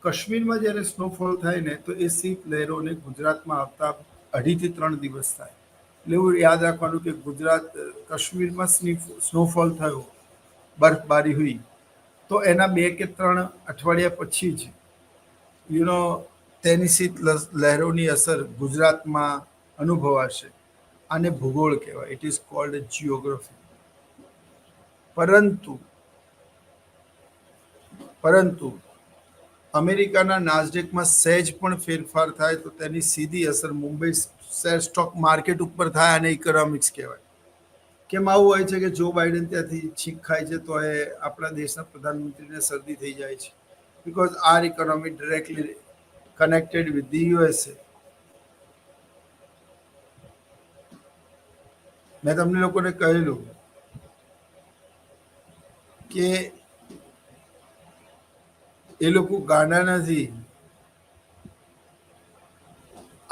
કાશ્મીરમાં જ્યારે સ્નોફોલ થાય ને તો એ શીત લહેરોને ગુજરાતમાં આવતા 2.5 થી 3 દિવસ થાય. એટલે એવું યાદ રાખવાનું કે ગુજરાત કાશ્મીરમાં સ્નોફોલ થયો, બરફબારી હુઈ, તો એના 2 કે 3 અઠવાડિયા પછી જ તેની શીત લહેરોની અસર ગુજરાતમાં અનુભવાશે. આને ભૂગોળ કહેવાય, ઇટ ઇઝ કોલ્ડ જિયોગ્રાફી. પરંતુ અમેરિકાના નાસ્ડેકમાં સહેજ પણ ફેરફાર થાય તો તેની સીધી અસર મુંબઈ શેર સ્ટોક માર્કેટ ઉપર થાય, અને ઇકોનોમિક્સ કહેવાય. કેમ આવું હોય છે કે જો બાઇડન ત્યાંથી છીંક ખાય છે તો એ આપણા દેશના પ્રધાનમંત્રીને શરદી થઈ જાય છે, because our economy directly connected with the USA. મેં તમને લોકોને કહેલું કે એ લોકો ગાંડા નથી.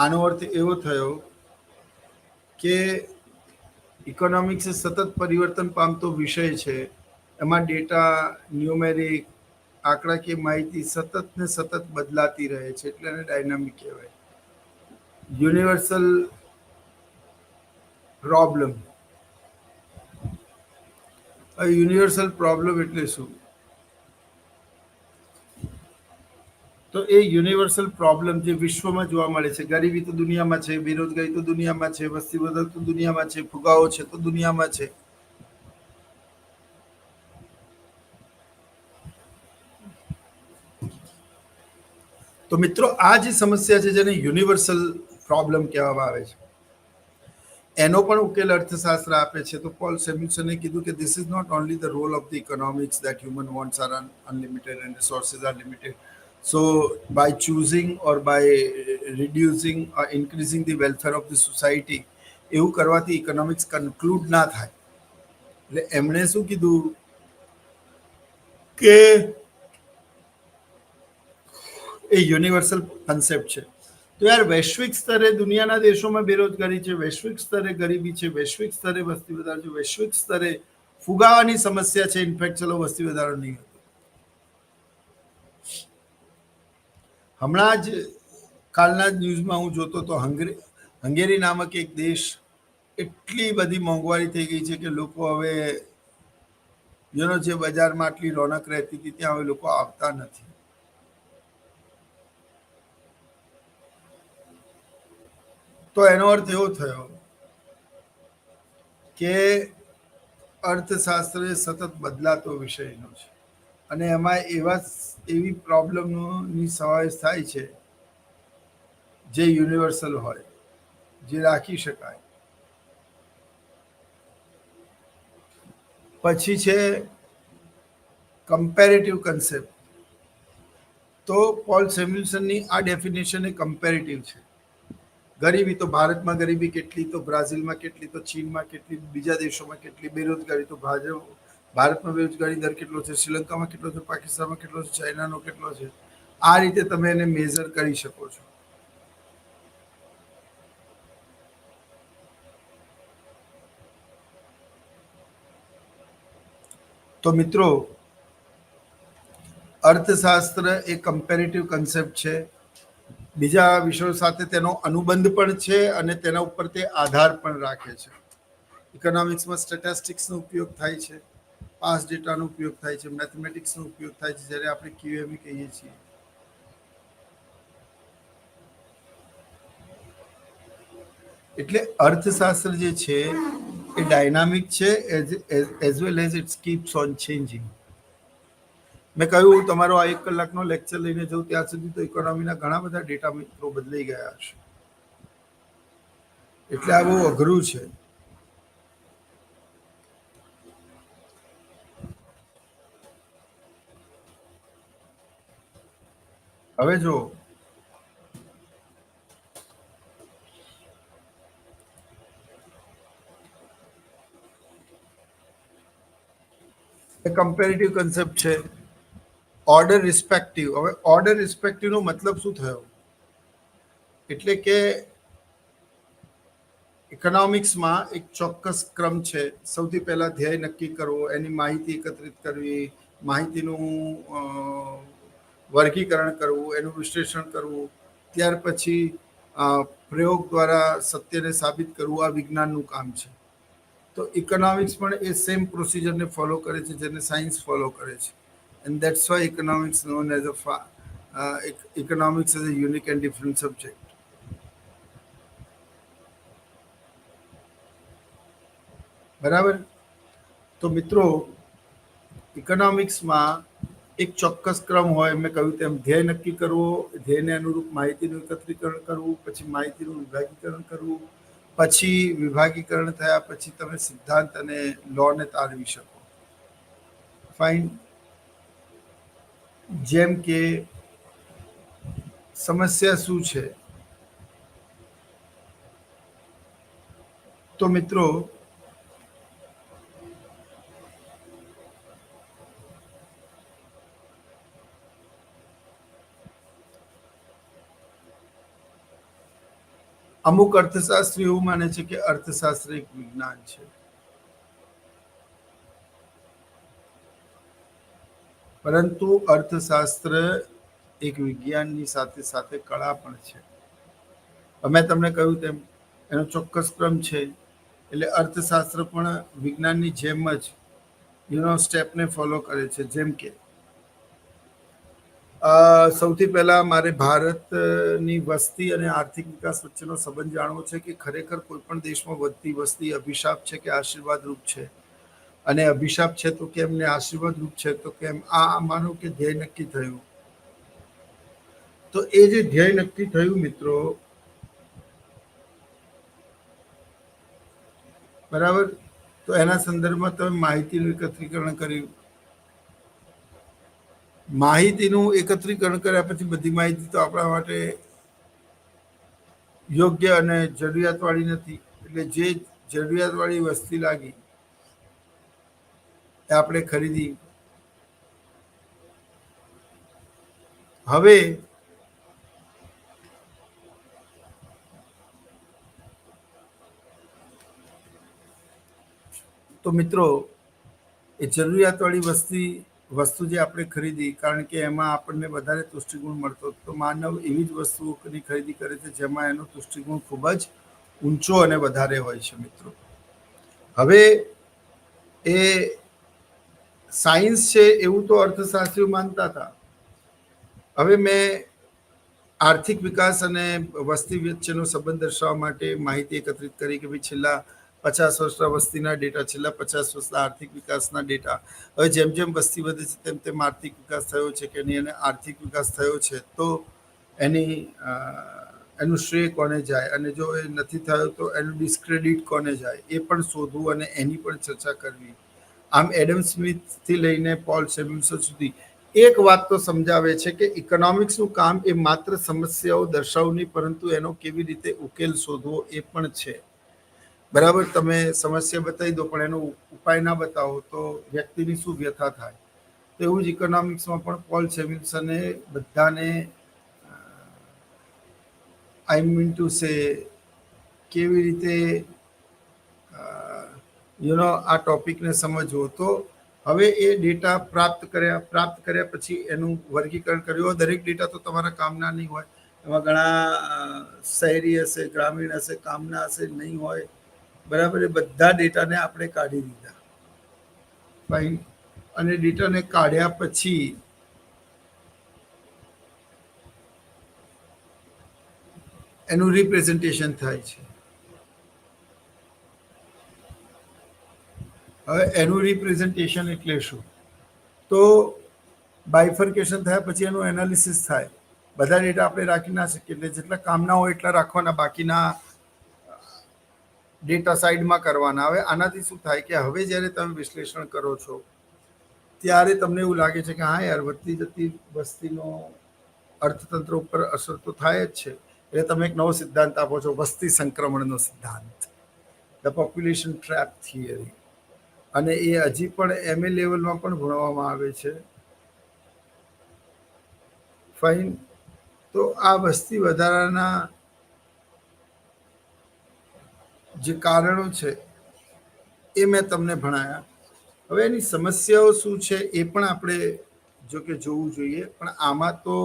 આનો અર્થ એવો થયો કે ઇકોનોમિક્સ સતત પરિવર્તન પામતો વિષય છે. એમાં ડેટા, ન્યુમેરિક, આંકડાકીય માહિતી સતત ને સતત બદલાતી રહે છે, એટલે એને ડાયનામિક કહેવાય. Universal problem. યુનિવર્સલ પ્રોબ્લેમ એટલે શું? તો એ યુનિવર્સલ પ્રોબ્લેમ જે વિશ્વમાં જોવા મળે છે, ગરીબી તો દુનિયામાં છે, બેરોજગારી તો દુનિયામાં છે, વસ્તી વધારો તો દુનિયામાં છે, ફુગાવો છે તો દુનિયામાં છે. તો મિત્રો આ જે સમસ્યા છે જેને યુનિવર્સલ પ્રોબ્લેમ કહેવામાં આવે છે એનો પણ ઉકેલ અર્થશાસ્ત્ર આપે છે. તો પોલ સેમ્યુલ્સને કીધું કે this is not only the role of the economics that human wants are unlimited and resources are limited. So by choosing or by reducing or increasing the welfare of the society એવું કરવાથી economics conclude ના થાય. એટલે એમણે શું કીધું કે એ universal concept છે. તો યાર વૈશ્વિક સ્તરે દુનિયાના દેશોમાં બેરોજગારી છે, વૈશ્વિક સ્તરે ગરીબી છે, વૈશ્વિક સ્તરે વસ્તી વધારો છે, વૈશ્વિક સ્તરે ફુગાવાની સમસ્યા છે. ઇનફેક્ટ ચલો વસ્તી વધારો નહીં, હમણાં જ કાલના જ ન્યૂઝમાં હું જોતો તો હંગેરી નામક એક દેશ એટલી બધી મોંઘવારી થઈ ગઈ છે કે લોકો હવે જે બજારમાં આટલી રોનક રહેતી હતી ત્યાં હવે લોકો આવતા નથી. તો એનો અર્થ એવો થયો કે અર્થશાસ્ત્ર સતત બદલાતો વિષયનો છે અને એમાં એવી પ્રોબ્લેમની સમાવેશ થાય છે જે યુનિવર્સલ હોય, જે રાખી શકાય. પછી છે કમ્પેરેટિવ કન્સેપ્ટ. તો પોલ સેમ્યુલ્સનની આ ડેફિનેશન એ કમ્પેરેટિવ છે. ગરીબી તો ભારતમાં ગરીબી કેટલી, તો બ્રાઝિલમાં કેટલી, તો ચીનમાં કેટલી, બીજા દેશોમાં કેટલી, બેરોજગારી તો ભારતમાં બેરોજગારી દર કેટલો છે, શ્રીલંકામાં કેટલો છે, પાકિસ્તાનમાં કેટલો છે, ચાઇનાનો કેટલો છે. આ રીતે તમે એને મેઝર કરી શકો છો. તો મિત્રો અર્થશાસ્ત્ર એ કમ્પેરેટિવ કન્સેપ્ટ છે. બીજા વિષયો સાથે તેનો અનુબંધ પણ છે અને તેના ઉપર તે આધાર પણ રાખે છે. ઇકોનોમિક્સમાં સ્ટેટિસ્ટિક્સનો ઉપયોગ થાય છે, પાસ ડેટાનો ઉપયોગ થાય છે, મેથેમેટિક્સનો ઉપયોગ થાય છે, જ્યારે આપણે QME કહીએ છીએ. એટલે અર્થશાસ્ત્ર જે છે એ ડાયનામિક છે as well as its keeps on changing. મેં કહ્યું તમારો આ 1 કલાકનો લેક્ચર લઈને જઉં ત્યાં સુધી તો ઇકોનોમીના ઘણા બધા ડેટા મિત્રો બદલાઈ ગયા હશે. એટલે આ બહુ અઘરું છે. હવે જો કમ્પેરેટિવ કન્સેપ્ટ છે. Order respective. હવે ઓર્ડર રિસ્પેક્ટિવનો મતલબ શું થયો? એટલે કે ઇકોનોમિક્સમાં એક ચોક્કસ ક્રમ છે. સૌથી પહેલા ધ્યેય નક્કી કરવો, એની માહિતી એકત્રિત કરવી, માહિતીનું વર્ગીકરણ કરવું, એનું વિશ્લેષણ કરવું, ત્યાર પછી પ્રયોગ દ્વારા સત્યને સાબિત કરવું, આ વિજ્ઞાનનું કામ છે. તો ઇકોનોમિક્સ પણ એ સેમ પ્રોસિજરને ફોલો કરે છે જેને સાયન્સ ફોલો કરે છે. And that's why economics known as economics as a unique and different subject. બરાબર. તો મિત્રો ઇકોનોમિક્સમાં એક ચોક્કસ ક્રમ હોય. મેં કહ્યું તેમ ધ્યેય નક્કી કરવો, ધ્યેયને અનુરૂપ માહિતીનું એકત્રીકરણ કરવું, પછી માહિતીનું વિભાગીકરણ કરવું, પછી વિભાગીકરણ થયા પછી તમે સિદ્ધાંત અને લોને તારવી શકો. ફાઇન. જેમ કે સમસ્યા શું છે? તો મિત્રો અમુક અર્થશાસ્ત્રી એવું માને છે કે અર્થશાસ્ત્ર એક વિજ્ઞાન છે. પરંતુ અર્થશાસ્ત્ર એક વિજ્ઞાનની સાથે સાથે કળા પણ છે. મેં તમને કહ્યું તેમ એનો ચોક્કસ ક્રમ છે. એટલે અર્થશાસ્ત્ર પણ વિજ્ઞાનની જેમ જ સ્ટેપને ફોલો કરે છે. જેમ કે સૌથી પહેલા મારે ભારતની વસ્તી અને આર્થિક વિકાસ વચ્ચેનો સંબંધ જાણવો છે કે ખરેખર કોઈ પણ દેશમાં વધતી વસ્તી અભિશાપ છે કે આશીર્વાદ રૂપ છે, અને અભિશાપ છે તો કેમ ને આશીર્વાદ રૂપ છે તો કેમ, આ માનો કે ધ્યેય નક્કી થયું. તો એ જે ધ્યેય નક્કી થયું મિત્રો, બરાબર, તો એના સંદર્ભમાં તમે માહિતીનું એકત્રીકરણ કર્યું. માહિતીનું એકત્રીકરણ કર્યા પછી બધી માહિતી તો આપણા માટે યોગ્ય અને જરૂરિયાતવાળી નથી. એટલે જે જરૂરિયાતવાળી વસ્તી લાગી એ આપણે ખરીદી. હવે તો મિત્રો, એ જરૂરિયાતવાળી વસ્તુ જે આપણે ખરીદી, કારણ કે એમાં આપણને વધારે તુષ્ટિગુણ મળતો, તો માનવ એવી જ વસ્તુઓની ખરીદી કરે છે જેમાં એનો તુષ્ટિગુણ ખૂબ જ ઊંચો અને વધારે હોય છે મિત્રો. હવે એ સાયન્સ છે એવું તો અર્થશાસ્ત્રીઓ માનતા હતા. હવે મેં આર્થિક વિકાસ અને વસ્તી વચ્ચેનો સંબંધ દર્શાવવા માટે માહિતી એકત્રિત કરી કે ભાઈ છેલ્લા 50 વર્ષના વસ્તીના ડેટા, છેલ્લા 50 વર્ષના આર્થિક વિકાસના ડેટા. હવે જેમ જેમ વસ્તી વધે છે તેમ તેમ આર્થિક વિકાસ થયો છે કે નહીં, અને આર્થિક વિકાસ થયો છે તો એનું શ્રેય કોને જાય, અને જો એ નથી થયો તો એનું ડિસ્ક્રેડિટ કોને જાય, એ પણ શોધવું અને એની પણ ચર્ચા કરવી. આમ એડમ સ્મિથથી લઈને પોલ સેમ્યુઅલ્સન સુધી એક વાત તો સમજાવે છે કે ઇકોનોમિક્સનું કામ એ માત્ર સમસ્યાઓ દર્શાવવું નહીં, પરંતુ એનો કેવી રીતે ઉકેલ શોધવો એ પણ છે. બરાબર, તમે સમસ્યા બતાવી દો પણ એનો ઉપાય ના બતાવો તો વ્યક્તિની શું વ્યથા થાય. તો એવું જ ઇકોનોમિક્સમાં પણ પોલ સેમ્યુઅલ્સને બધાને આઈ મીન ટુ સે કેવી રીતે આ ટોપિકને સમજવો. તો હવે એ ડેટા પ્રાપ્ત કર્યા પછી એનું વર્ગીકરણ કર્યું. દરેક ડેટા તો તમારા કામના નહીં હોય, એમાં ઘણા શહેરી હશે, ગ્રામીણ હશે, કામના હશે, નહીં હોય. બરાબર, એ બધા ડેટાને આપણે કાઢી દીધા. ફાઈન. અને ડેટાને કાઢ્યા પછી એનું રિપ્રેઝન્ટેશન થાય છે. હવે એનું રિપ્રેઝન્ટેશન એટલે શું? તો બાયફર્કેશન થયા પછી એનું એનાલિસિસ થાય. બધા ડેટા આપણે રાખી ના શકીએ, એટલે જેટલા કામના હોય એટલા રાખવાના, બાકીના ડેટા સાઈડમાં કરવાના. હવે આનાથી શું થાય કે હવે જ્યારે તમે વિશ્લેષણ કરો છો ત્યારે તમને એવું લાગે છે કે હા યાર, વધતી જતી વસ્તીનો અર્થતંત્ર ઉપર અસર તો થાય જ છે. એટલે તમે એક નવો સિદ્ધાંત આપો છો, વસ્તી સંક્રમણનો સિદ્ધાંત, ધ પોપ્યુલેશન ટ્રેપ થિયરી. અને એ હજી પણ MA લેવલમાં પણ ભણવામાં આવે છે. ફાઇન. તો આ વસ્તી વધારાના જે કારણો છે એ મેં તમને ભણાયા. હવે એની સમસ્યાઓ શું છે એ પણ આપણે જો કે જોવું જોઈએ, પણ આમાં તો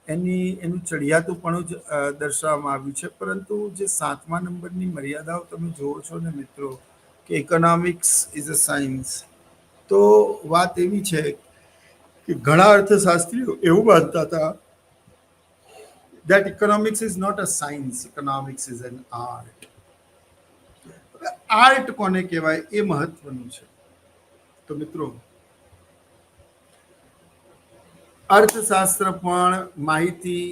એનું ચડિયાતુંપણું જ દર્શાવવામાં આવ્યું છે. પરંતુ જે 7મા નંબરની મર્યાદાઓ તમે જુઓ છો ને મિત્રો, કે ઇકોનોમિક્સ ઇઝ અ સાયન્સ, તો વાત એવી છે કે ઘણા અર્થશાસ્ત્રીઓ એવું માનતા હતા that economics is not a science, economics is an art. Art કોને કહેવાય એ મહત્વનું છે. તો મિત્રો, અર્થશાસ્ત્ર પણ માહિતી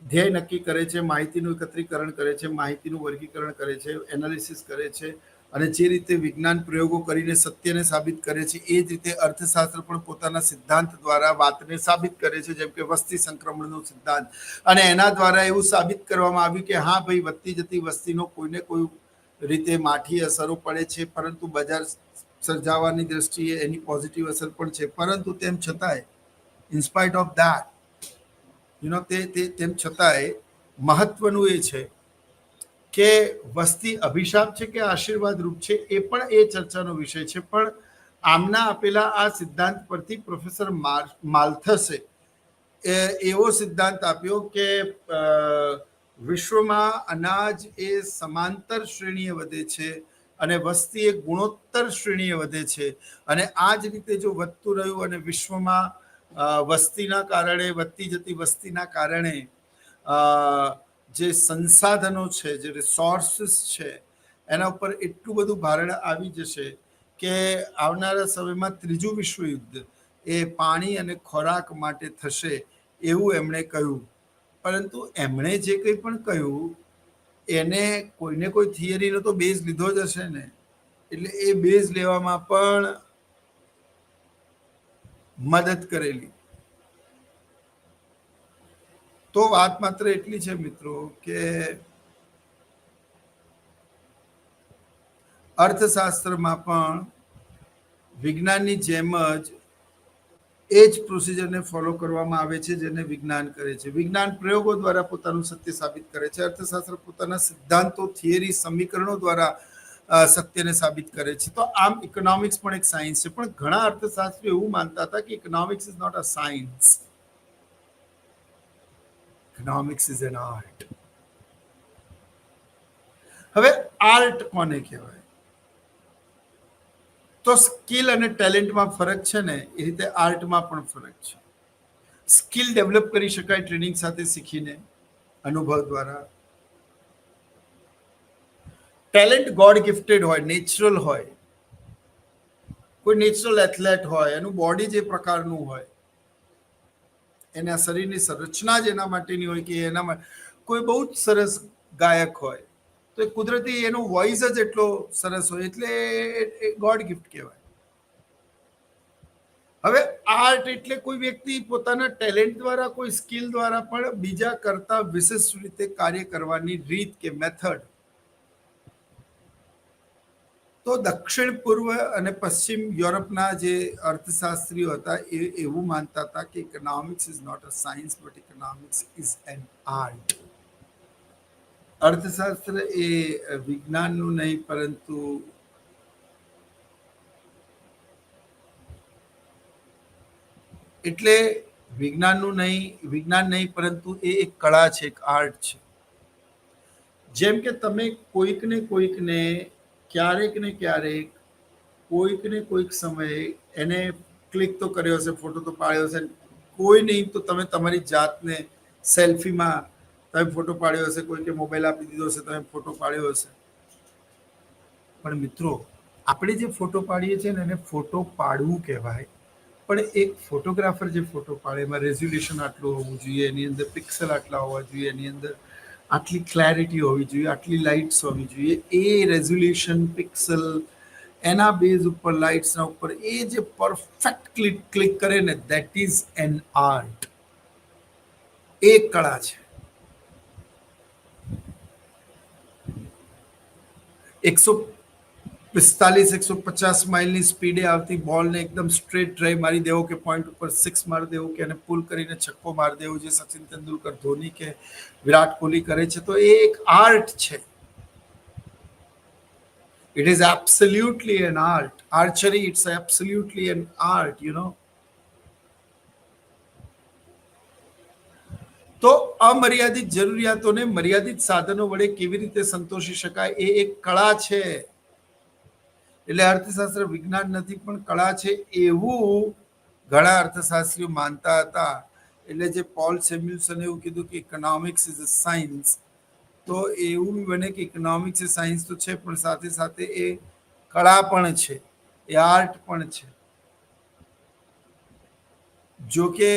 ધ્યેય નક્કી કરે છે, માહિતીનું એકત્રીકરણ કરે છે, માહિતીનું વર્ગીકરણ કરે છે, એનાલિસિસ કરે છે, અને જે રીતે વિજ્ઞાન પ્રયોગો કરીને સત્યને સાબિત કરે છે એ જ રીતે અર્થશાસ્ત્ર પણ પોતાના સિદ્ધાંત દ્વારા વાતને સાબિત કરે છે, જેમ કે વસ્તી સંક્રમણનો સિદ્ધાંત. અને એના દ્વારા એવું સાબિત કરવામાં આવ્યું કે હા ભાઈ, વધતી જતી વસ્તીનો કોઈને કોઈ રીતે માઠી અસરો પડે છે, પરંતુ બજાર સર્જાવાની દ્રષ્ટિએ એની પોઝિટિવ અસર પણ છે. પરંતુ તેમ છતાંય, ઇન સ્પાઇટ ઓફ ધેટ, તેમ છતાંય મહત્વનું એ છે કે વસ્તી અભિશાપ છે કે આશીર્વાદ રૂપ છે, એ પણ એ ચર્ચાનો વિષય છે. પણ આમના આપેલા આ સિદ્ધાંત પરથી પ્રોફેસર માલ્થસે એવો સિદ્ધાંત આપ્યો કે વિશ્વમાં અનાજ એ સમાંતર શ્રેણીએ વધે છે અને વસ્તી એ ગુણોત્તર શ્રેણીએ વધે છે. અને આ જ રીતે જો વધતું રહ્યું અને વિશ્વમાં વસ્તીના કારણે, વધતી જતી વસ્તીના કારણે જે સંસાધનો છે, જે રિસોર્સિસ છે, એના ઉપર એટલું બધું ભારણ આવી જશે કે આવનારા સમયમાં 3જું વિશ્વયુદ્ધ એ પાણી અને ખોરાક માટે થશે, એવું એમણે કહ્યું. પરંતુ એમણે જે કંઈ પણ કહ્યું એને કોઈને કોઈ થિયરીનો તો બેઝ લીધો જ હશે ને, એટલે એ બેઝ લેવામાં પણ મદદ કરેલી. તો વાત માત્ર એટલી છે મિત્રો કે અર્થશાસ્ત્રમાં પણ વિજ્ઞાનની જેમ જ એ જ પ્રોસિજરને ફોલો કરવામાં આવે છે જેને વિજ્ઞાન કરે છે. વિજ્ઞાન પ્રયોગો દ્વારા પોતાનું સત્ય સાબિત કરે છે. અર્થશાસ્ત્ર પોતાના સિદ્ધાંતો, થિયરી, સમીકરણો દ્વારા સત્યને સાબિત કરે છે. તો આમ ઇકોનોમિક્સ પણ એક સાયન્સ છે, પણ ઘણા અર્થશાસ્ત્રીઓ એવું માનતા હતા કે economics is not a science, economics is an art. હવે આર્ટ કોને કહેવાય? તો સ્કિલ અને ટેલેન્ટમાં ફરક છે ને, એ રીતે આર્ટમાં પણ ફરક છે. સ્કિલ ડેવલપ કરી શકાય ટ્રેનિંગ સાથે, શીખીને, અનુભવ દ્વારા. ટેલેન્ટ ગોડ ગિફ્ટેડ હોય, નેચરલ હોય. કોઈ નેચરલ એથ્લેટ હોય, એનું બોડી જે પ્રકારનું હોય, એના શરીરની સંરચના જ એના માટેની હોય કે એના માટે કોઈ બહુ જ સરસ ગાયક હોય તો એ કુદરતી એનો વોઇસ જ એટલો સરસ હોય એટલે ગોડ ગિફ્ટ કહેવાય. હવે આર્ટ એટલે કોઈ વ્યક્તિ પોતાના ટેલેન્ટ દ્વારા, કોઈ સ્કિલ દ્વારા પણ બીજા કરતા વિશિષ્ટ રીતે કાર્ય કરવાની રીત કે મેથડ. તો દક્ષિણ પૂર્વ અને પશ્ચિમ યુરોપના જે અર્થશાસ્ત્રીઓ હતા એ એવું માનતા હતા કે economics is not a science but economics is an art. અર્થશાસ્ત્ર એ વિજ્ઞાનનું નહીં પરંતુ એટલે વિજ્ઞાન નહીં પરંતુ એ એક કળા છે, એક આર્ટ છે. જેમ કે તમે કોઈકને ક્યારેક ને ક્યારેક કોઈક સમયે એને ક્લિક તો કર્યો હશે, ફોટો તો પાડ્યો હશે, કોઈ નહીં તો તમે તમારી જાતને સેલ્ફીમાં તમે ફોટો પાડ્યો હશે, કોઈકે મોબાઈલ આપી દીધો હશે, તમે ફોટો પાડ્યો હશે. પણ મિત્રો, આપણે જે ફોટો પાડીએ છીએ ને એને ફોટો પાડવું કહેવાય. પણ એક ફોટોગ્રાફર જે ફોટો પાડે એમાં રેઝોલ્યુશન આટલું હોવું જોઈએ, એની અંદર પિક્સલ આટલા હોવા જોઈએ, એની અંદર આટલી ક્લેરિટી હોવી જોઈએ, આટલી લાઇટ્સ હોવી જોઈએ. એ રેઝોલ્યુશન, પિક્સલ, એના બેઝ ઉપર, લાઇટ્સના ઉપર એ જે પરફેક્ટ ક્લિક કરે ને, દેટ ઇઝ એન આર્ટ. એ કળા છે. 145-150 માઇલની સ્પીડે આવતી બોલને એકદમ સ્ટ્રેટ ડ્રાઈવ મારી દેવો કે પોઈન્ટ ઉપર 6 મારી દેવું કે એને પુલ કરીને છક્કો મારી દેવો, જે સચિન તેંડુલકર, ધોની કે વિરાટ કોહલી કરે છે, તો એ એક આર્ટ છે. It is absolutely an art. Archery, it's absolutely an art, you know. તો અમર્યાદિત જરૂરિયાતોને મર્યાદિત સાધનો વડે કેવી રીતે સંતોષી શકાય એ એક કળા છે. એટલે અર્થશાસ્ત્ર વિજ્ઞાન નથી પણ કળા છે એવું ઘણા અર્થશાસ્ત્રીઓ માનતા હતા. એટલે જે પોલ સેમ્યુલ્સને એવું કીધું કે ઇકોનોમિક્સ ઇઝ અ સાયન્સ, તો એવું બી બને કે ઇકોનોમિક્સ એ સાયન્સ તો છે પણ સાથે સાથે એ કળા પણ છે, એ આર્ટ પણ છે. જો કે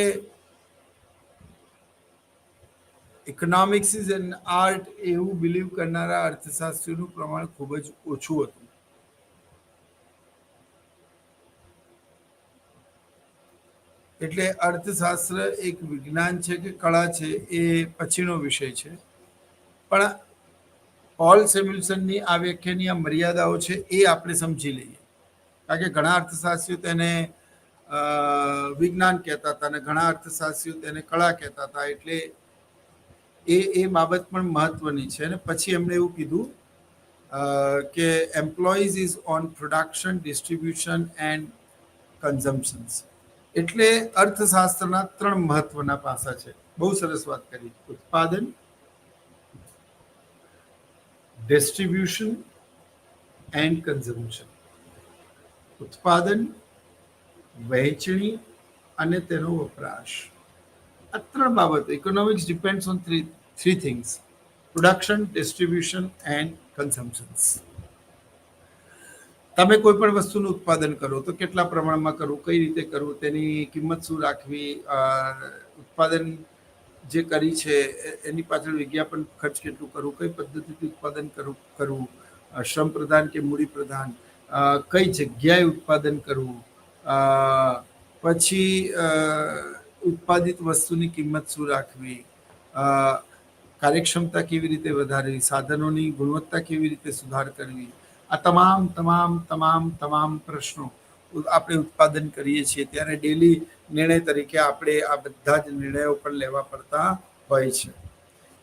ઇકોનોમિક્સ ઇઝ એન આર્ટ એવું બિલીવ કરનારા અર્થશાસ્ત્રીઓનું પ્રમાણ ખૂબ જ ઓછું હતું. એટલે અર્થશાસ્ત્ર એક વિજ્ઞાન છે કે કળા છે એ પછીનો વિષય છે. પણ પોલ સેમ્યુલ્સનની આ વ્યાખ્યાની આ મર્યાદાઓ છે એ આપણે સમજી લઈએ. કારણ કે ઘણા અર્થશાસ્ત્રીઓ તેને વિજ્ઞાન કહેતા હતા અને ઘણા અર્થશાસ્ત્રીઓ તેને કળા કહેતા હતા. એટલે એ બાબત પણ મહત્વની છે. અને પછી એમણે એવું કીધું કે employees is on production, distribution and consumptions. એટલે અર્થશાસ્ત્રના 3 મહત્વના પાસા છે. બહુ સરસ વાત કરી. ઉત્પાદન, ડિસ્ટ્રીબ્યુશન એન્ડ કન્ઝમ્પશન. ઉત્પાદન, વહેંચણી અને તેનો વપરાશ. આ 3 બાબતો. Economics depends on three things: production, distribution and consumptions. તમે કોઈ પણ વસ્તુનું ઉત્પાદન કરો તો કેટલા પ્રમાણમાં કરવું, કઈ રીતે કરવું, તેની કિંમત શું રાખવી, ઉત્પાદન જે કરી છે એની પાછળ વિજ્ઞાપન ખર્ચ કેટલું કરવું, કઈ પદ્ધતિથી ઉત્પાદન કરવું, શ્રમ પ્રધાન કે મૂડી પ્રધાન, કઈ જગ્યાએ ઉત્પાદન કરવું, પછી ઉત્પાદિત વસ્તુની કિંમત શું રાખવી, કાર્યક્ષમતા કેવી રીતે વધારવી, સાધનોની ગુણવત્તા કેવી રીતે સુધાર કરવી, આ તમામ તમામ તમામ તમામ પ્રશ્નો આપણે ઉત્પાદન કરીએ છીએ ત્યારે ડેલી નિર્ણય તરીકે આપણે આ બધા જ નિર્ણયો પણ લેવા પડતા હોય છે.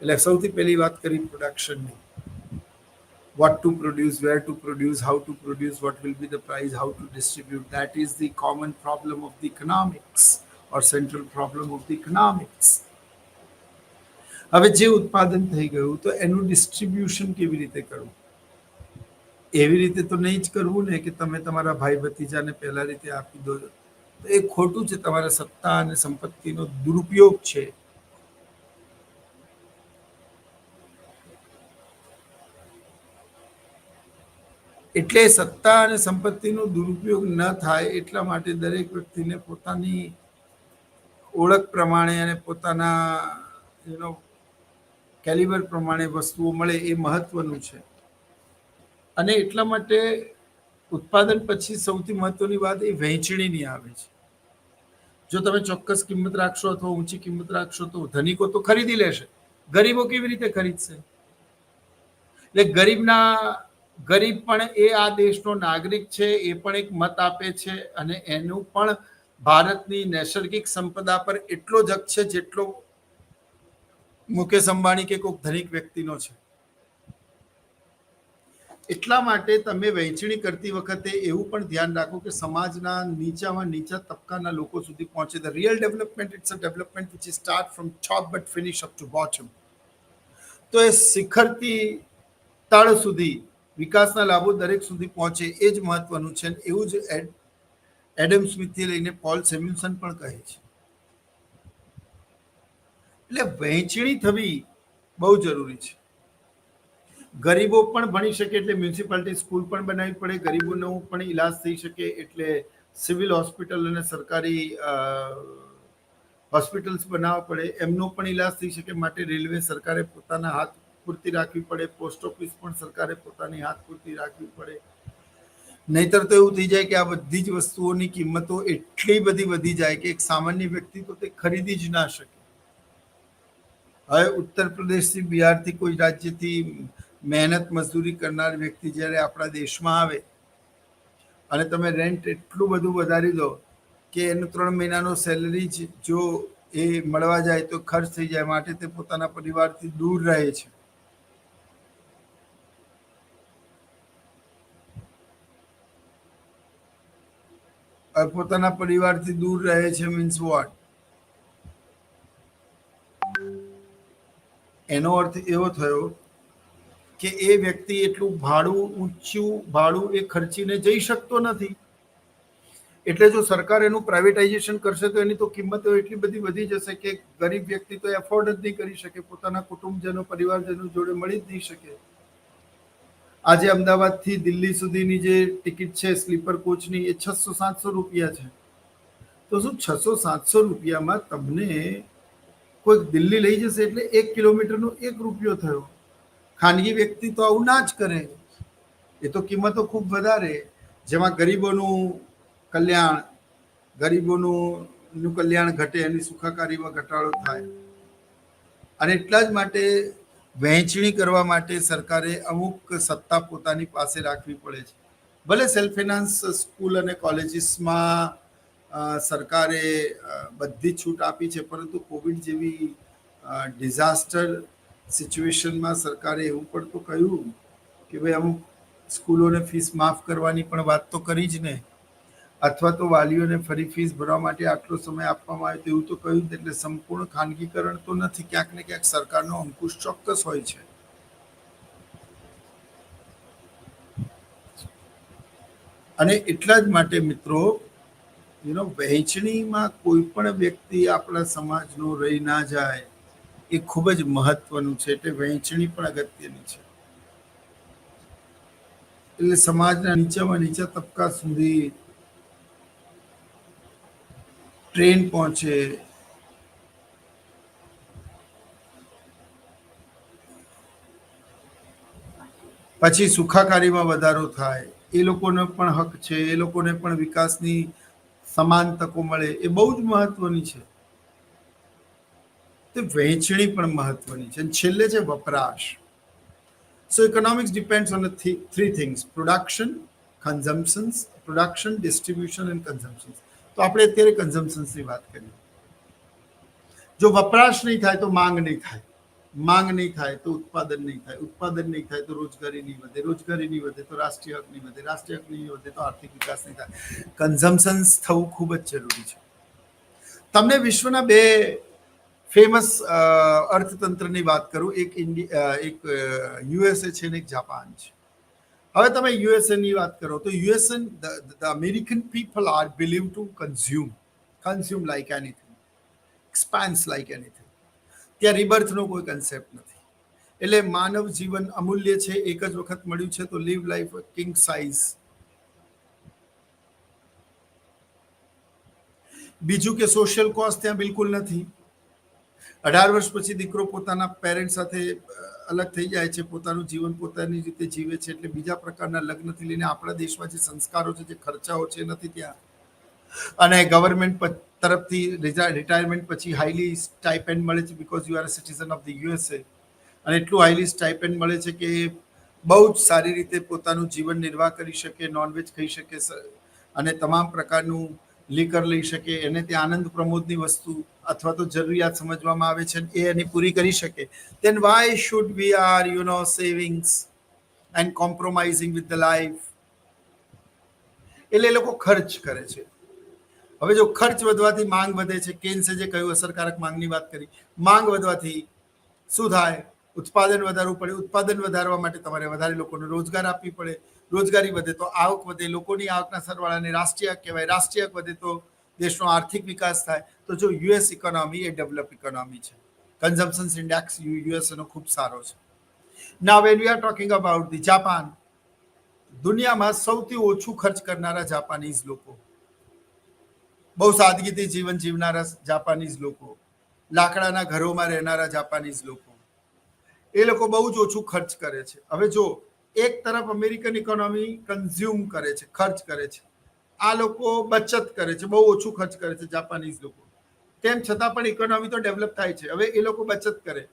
એટલે સૌથી પહેલી વાત કરી પ્રોડક્શનની. What to produce, where to produce, how to produce, what will be the price, how to distribute. That is the common problem of the economics or central problem of the economics. હવે જે ઉત્પાદન થઈ ગયું તો એનું distribution કેવી રીતે કરવું? એવી રીતે તો નહીં જ કરવું ને કે તમે તમારા ભાઈ ભતીજાને પહેલા રીતે આપી દો. તો એ ખોટું છે, તમારા સત્તા અને સંપત્તિનો દુરુપયોગ છે. એટલે સત્તા અને સંપત્તિનો દુરુપયોગ ન થાય એટલા માટે દરેક વ્યક્તિને પોતાની ઓળખ પ્રમાણે અને પોતાના કેલિબર પ્રમાણે વસ્તુઓ મળે એ મહત્વનું છે. અને એટલા માટે ઉત્પાદન પછી સૌથી મહત્વની વાત એ વહેંચણીની આવે છે. જો તમે ચોક્કસ કિંમત રાખશો અથવા ઊંચી કિંમત રાખશો તો ધનિકો તો ખરીદી લેશે, ગરીબો કેવી રીતે ખરીદશે? એટલે ગરીબ પણ એ આ દેશનો નાગરિક છે, એ પણ એક મત આપે છે અને એનું પણ ભારતની નૈસર્ગિક સંપદા પર એટલો જ હક છે જેટલો મુકેશ અંબાણી કે કોઈક ધનિક વ્યક્તિનો છે. એટલા માટે તમે વહેંચણી કરતી વખતે એવું પણ ધ્યાન રાખો કે સમાજના નીચામાં નીચા તબક્કાના લોકો સુધી પહોંચે. The real development it's a development which is start from top but finish up to bottom. તો એ શિખરથી તળ સુધી વિકાસના લાભો દરેક સુધી પહોંચે એ જ મહત્વનું છે. એવું જ એડમ સ્મિથથી લઈને પોલ સેમ્યુલ્સન પણ કહે છે. એટલે વહેંચણી થવી બહુ જરૂરી છે. ગરીબો પણ ભણી શકે એટલે મ્યુનિસિપાલિટી સ્કૂલ પણ બનાવવી પડે, ગરીબોનો પણ ઈલાજ થઈ શકે એટલે સિવિલ હોસ્પિટલ અને સરકારી હોસ્પિટલ્સ બનાવવા પડે, એમનો પણ ઈલાજ થઈ શકે. માટે રેલવે સરકારે પોતાના હાથ પૂરતી રાખવી પડે, પોસ્ટ ઓફિસ પણ સરકારે પોતાની હાથ પૂરતી રાખવી પડે. નહીતર તો એવું થઈ જાય કે આ બધી જ વસ્તુઓની કિંમતો એટલી બધી વધી જાય કે એક સામાન્ય વ્યક્તિ તો તે ખરીદી જ ના શકે. હવે ઉત્તર પ્રદેશથી, બિહારથી, કોઈ રાજ્યથી મહેનત મજદૂરી કરનાર વ્યક્તિ જ્યારે આપણા દેશમાં આવે અને તમે રેન્ટ એટલું બધું વધારી દો કે એનું 3 મહિનાનો સેલરી જ જો એ મળવા જાય તો ખર્ચ થઈ જાય. માટે તે પોતાના પરિવારથી દૂર રહે છે. પોતાના પરિવારથી દૂર રહે છે મીન્સ વોટ? એનો અર્થ એવો થયો કે એ વ્યક્તિ એટલું ઊંચું ભાડું એ ખર્ચીને જઈ શકતો નથી. એટલે જો સરકાર એનું પ્રાઇવેટાઇઝેશન કરશે તો એની તો કિંમતો એટલી બધી વધી જશે કે ગરીબ વ્યક્તિ તો એફોર્ડ જ નહીં કરી શકે, પોતાના કુટુંબજનો પરિવારજનો જોડે મળી જ નહીં શકે. આજે અમદાવાદથી દિલ્હી સુધીની જે ટિકિટ છે સ્લીપર કોચની એ 600-700 રૂપિયા છે. તો શું 600-700 રૂપિયામાં તમને કોઈક દિલ્હી લઈ જશે? એટલે 1 કિલોમીટરનો 1 રૂપિયો થયો. ખાનગી વ્યક્તિ તો આવું ના જ કરે, એ તો કિંમતો ખૂબ વધારે, જેમાં ગરીબોનું કલ્યાણ ઘટે, એની સુખાકારીમાં ઘટાડો થાય. અને એટલા જ માટે વહેંચણી કરવા માટે સરકારે અમુક સત્તા પોતાની પાસે રાખવી પડે છે. ભલે સેલ્ફ ફિનાન્સ સ્કૂલ અને કોલેજીસમાં સરકારે બધી છૂટ આપી છે, પરંતુ કોવિડ જેવી ડિઝાસ્ટર સિચ્યુએશનમાં સરકારે એવું પણ તો કહ્યું કે ભાઈ અમુક સ્કૂલોને ફીસ માફ કરવાની પણ વાત તો કરી જ ને, અથવા તો વાલીઓને ફરી ફીસ ભરવા માટે આટલો સમય આપવામાં આવે તેવું તો કહ્યું. એટલે સંપૂર્ણ ખાનગીકરણ તો નથી, ક્યાંક ને ક્યાંક સરકારનો અંકુશ ચોક્કસ હોય છે. અને એટલા જ માટે મિત્રો વહેંચણીમાં કોઈ પણ વ્યક્તિ આપણા સમાજનો રહી ના જાય એ ખૂબ જ મહત્વનું છે. એટલે વહેંચણી પણ અગત્યની છે. એટલે સમાજના નીચામાં નીચા તબક્કા સુધી ટ્રેન પહોંચે, પછી સુખાકારીમાં વધારો થાય, એ લોકોને પણ હક છે, એ લોકોને પણ વિકાસની સમાન તકો મળે, એ બહુ જ મહત્વની છે. તે વહેંચણી પણ મહત્વની છે. છેલ્લે છે વપરાશ. So economics depends on three things: production, consumptions, production, distribution and consumption. તો આપણે અત્યારે કન્ઝમ્પશન્સની વાત કરીએ. જો વપરાશ નહીં થાય તો માંગ નહીં થાય, માંગ નહીં થાય તો ઉત્પાદન નહીં થાય, ઉત્પાદન નહીં થાય તો રોજગારી નહીં વધે, રોજગારી નહીં વધે તો રાષ્ટ્રીય હક નહીં વધે, રાષ્ટ્રીય હક નહીં વધે તો આર્થિક વિકાસ નહીં થાય. કન્ઝમ્પશન્સ થવું ખૂબ જ જરૂરી છે. તમને વિશ્વના બે ફેમસ અર્થતંત્રની વાત કરું. એક યુએસએ છે ને એક જાપાન છે. હવે તમે યુએસએ ની વાત કરો તો USA, the American people are believe to consume like anything, expanse like anything. ત્યાં રિબર્થનો કોઈ કન્સેપ્ટ નથી. એટલે માનવ જીવન અમૂલ્ય છે, એક જ વખત મળ્યું છે, તો લીવ લાઈફ કિંગ સાઇઝ. બીજું કે સોશિયલ કોસ્ટ ત્યાં બિલકુલ નથી. 18 વર્ષ પછી દીકરો પોતાના પેરેન્ટ સાથે અલગ થઈ જાય છે, પોતાનું જીવન પોતાની રીતે જીવે છે. એટલે બીજા પ્રકારના લગ્નથી લઈને આપણા દેશમાં જે સંસ્કારો છે, જે ખર્ચાઓ છે, નથી ત્યાં. અને ગવર્મેન્ટ તરફથી રિટાયરમેન્ટ પછી હાઈલી સ્ટાઇપેન્ડ મળે છે, because you are a citizen of the USA. અને એટલું હાઈલી સ્ટાઇપેન્ડ મળે છે કે બહુ જ સારી રીતે પોતાનું જીવન નિર્વાહ કરી શકે, નોનવેજ ખાઈ શકે અને તમામ પ્રકારનું લીકર લઈ શકે. એને ત્યાં આનંદ પ્રમોદની વસ્તુ અથવા તો જરૂરિયાત સમજવામાં આવે છે, એ એની પૂરી કરી શકે. then why should we are savings and compromising with the life? એટલે એ લોકો ખર્ચ કરે છે. હવે જો ખર્ચ વધવાથી માંગ વધે છે. કેન્સે જે કહ્યું અસરકારક માંગની વાત કરી, માંગ વધવાથી શું થાય? ઉત્પાદન વધારવું પડે. ઉત્પાદન વધારવા માટે તમારે વધારે લોકોને રોજગાર આપવી પડે. રોજગારી વધે તો આવક વધે, લોકોની આવકના સરવાળાને રાષ્ટ્રીય કહેવાય. રાષ્ટ્રીય વધે તો દેશનો આર્થિક વિકાસ થાય. તો જો યુએસ ઇકોનોમી એ ડેવલપ ઇકોનોમી છે. કન્ઝમ્પશન ઇન્ડેક્સ યુએસનો ખૂબ સારો છે. Now when we are talking about the Japan, દુનિયામાં સૌથી ઓછું ખર્ચ કરનારા જાપાનીઝ લોકો, બહુ સાદગીથી જીવન જીવનારા જાપાનીઝ લોકો, લાકડાના ઘરોમાં રહેનારા જાપાનીઝ લોકો, એ લોકો બહુ જ ઓછું ખર્ચ કરે છે. હવે જો એક તરફ અમેરિકન ઇકોનોમી કન્ઝ્યુમ કરે છે, ખર્ચ કરે છે, આ લોકો બચત કરે છે, બહુ ઓછું ખર્ચ કરે છે જાપાનીઝ લોકો. તેમ છતાં પણ ઇકોનોમી તો ડેવલપ થાય છે. હવે એ લોકો બચત કરે,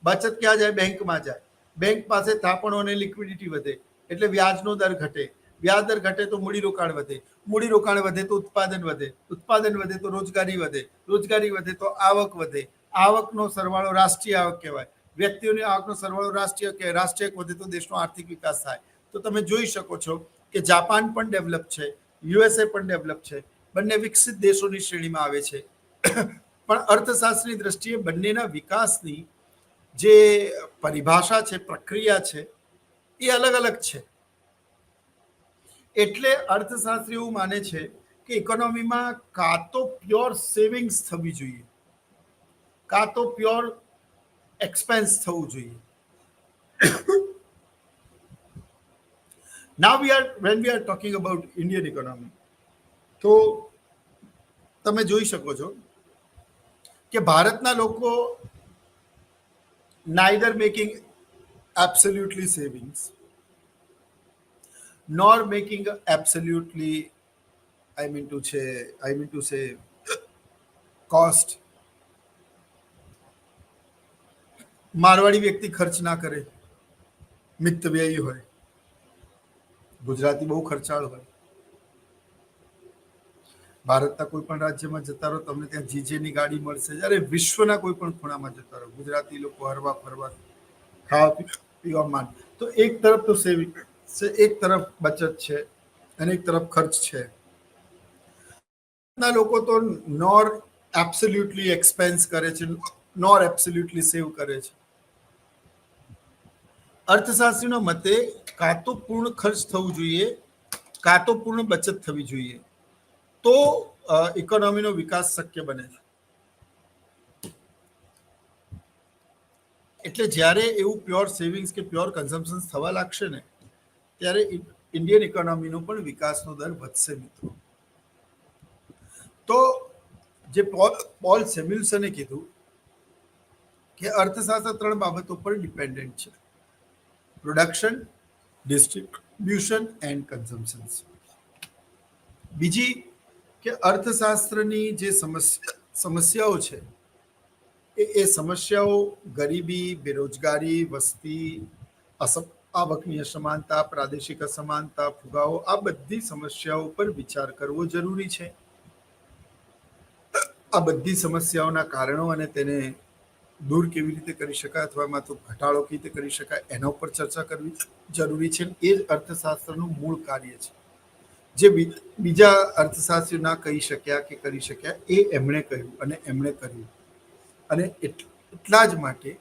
બચત ક્યાં જાય? બેંકમાં જાય. બેંક પાસે થાપણો અને લિક્વિડિટી વધે, એટલે વ્યાજનો દર ઘટે. વ્યાજ દર ઘટે તો મૂડીરોકાણ વધે, મૂડીરોકાણ વધે તો ઉત્પાદન વધે, ઉત્પાદન વધે તો રોજગારી વધે, રોજગારી વધે તો આવક વધે, આવકનો સરવાળો રાષ્ટ્રીય આવક કહેવાય. વ્યક્તિઓની આવકનો સરવાળો રાષ્ટ્રીય કે રાષ્ટ્રીય વધે તો દેશનો આર્થિક વિકાસ થાય. તો તમે જોઈ શકો છો કે જાપાન પણ ડેવલપ છે, યુએસએ પણ ડેવલપ છે, બંને વિકસિત દેશોની શ્રેણીમાં આવે છે. પણ અર્થશાસ્ત્રની દ્રષ્ટિએ બંનેના વિકાસની જે પરિભાષા છે, પ્રક્રિયા છે, એ અલગ અલગ છે. એટલે અર્થશાસ્ત્રી એવું માને છે કે ઇકોનોમીમાં કાં તો પ્યોર સેવિંગ્સ થવી જોઈએ, કાં તો પ્યોર એક્સપેન્સ થવું જોઈએ. Now when we are talking about Indian economy, તો તમે જોઈ શકો છો કે ભારતના લોકો neither making absolutely savings nor making absolutely I mean to say cost. Marwari વ્યક્તિ ખર્ચ ના કરે, મિતવ્યયી હોય. ગુજરાતી બહુ ખર્ચાળ હોય. ભારતના કોઈ પણ રાજ્યમાં જતા રહો, તમને ત્યાં જીજેની ગાડી મળશે. જ્યારે વિશ્વના કોઈ પણ ખૂણામાં જતા રહો, ગુજરાતી લોકો હરવા ફરવા, ખાવા પીવા માંડ. તો એક તરફ તો સેવિંગ છે, એક તરફ બચત છે અને એક તરફ ખર્ચ છે. લોકો તો નોર એબ્સોલ્યુટલી એક્સપેન્સ કરે છે, નોર એબ્સોલ્યુટલી સેવ કરે છે. અર્થશાસ્ત્રીનો મતે કાં તો પૂર્ણ ખર્ચ થવું જોઈએ, કાં તો પૂર્ણ બચત થવી જોઈએ, તો ઇકોનોમીનો વિકાસ શક્ય બને છે. એટલે જ્યારે એવું પ્યોર સેવિંગ્સ કે પ્યોર કન્ઝમ્પશન થવા લાગશે ને, ત્યારે ઇન્ડિયન ઇકોનોમીનો પણ વિકાસનો દર વધશે મિત્રો. તો જે પોલ સેમ્યુલ્સને કીધું કે અર્થશાસ્ત્ર 3 બાબતો પર ડિપેન્ડન્ટ છે: પ્રોડક્શન, ડિસ્ટ્રીબ્યુશન એન્ડ કન્ઝમ્પશન્સ. બીજી કે અર્થશાસ્ત્રની જે સમસ્યાઓ છે એ સમસ્યાઓ ગરીબી, બેરોજગારી, વસ્તી, આવકની અસમાનતા, પ્રાદેશિક અસમાનતા, ફુગાવો, આ બધી સમસ્યાઓ પર વિચાર કરવો જરૂરી છે. આ બધી સમસ્યાઓના કારણો અને તેને દૂર કેવી રીતે કરી શકાય અથવા તો ઘટાડો કેવી રીતે કરી શકાય એના ઉપર ચર્ચા કરવી જરૂરી છે. એ જ અર્થશાસ્ત્રનું મૂળ કાર્ય છે. જે બીજા અર્થશાસ્ત્રી ના કહી શક્યા કે કરી શક્યા એ એમણે કહ્યું અને એમણે કર્યું. અને એટલા જ માટે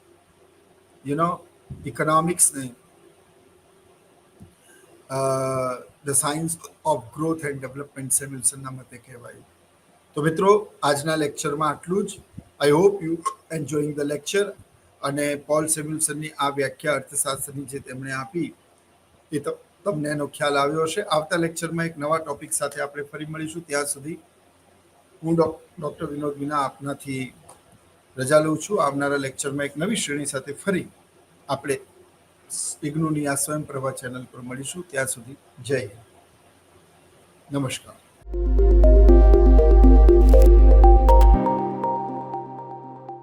ઇકોનોમિક્સને the science of growth and development સેમ્યુલ્સનના મતે કહેવાયું. તો મિત્રો, આજના લેક્ચરમાં આટલું જ. I hope you enjoying the lecture. અને પોલ સેમ્યુલ્સનની આ વ્યાખ્યા અર્થશાસ્ત્રની જે તેમણે આપી એ તમને એનો ખ્યાલ આવ્યો હશે. આવતા લેક્ચરમાં એક નવા ટોપિક સાથે આપણે ફરી મળીશું. ત્યાં સુધી હું ડૉક્ટર વિનોદ મીના આપનાથી રજા લઉં છું. આવનારા લેક્ચરમાં એક નવી શ્રેણી સાથે ફરી આપણે ઇગ્નુની આ સ્વયંપ્રભા ચેનલ પર મળીશું. ત્યાં સુધી જય હિન્દ, નમસ્કાર.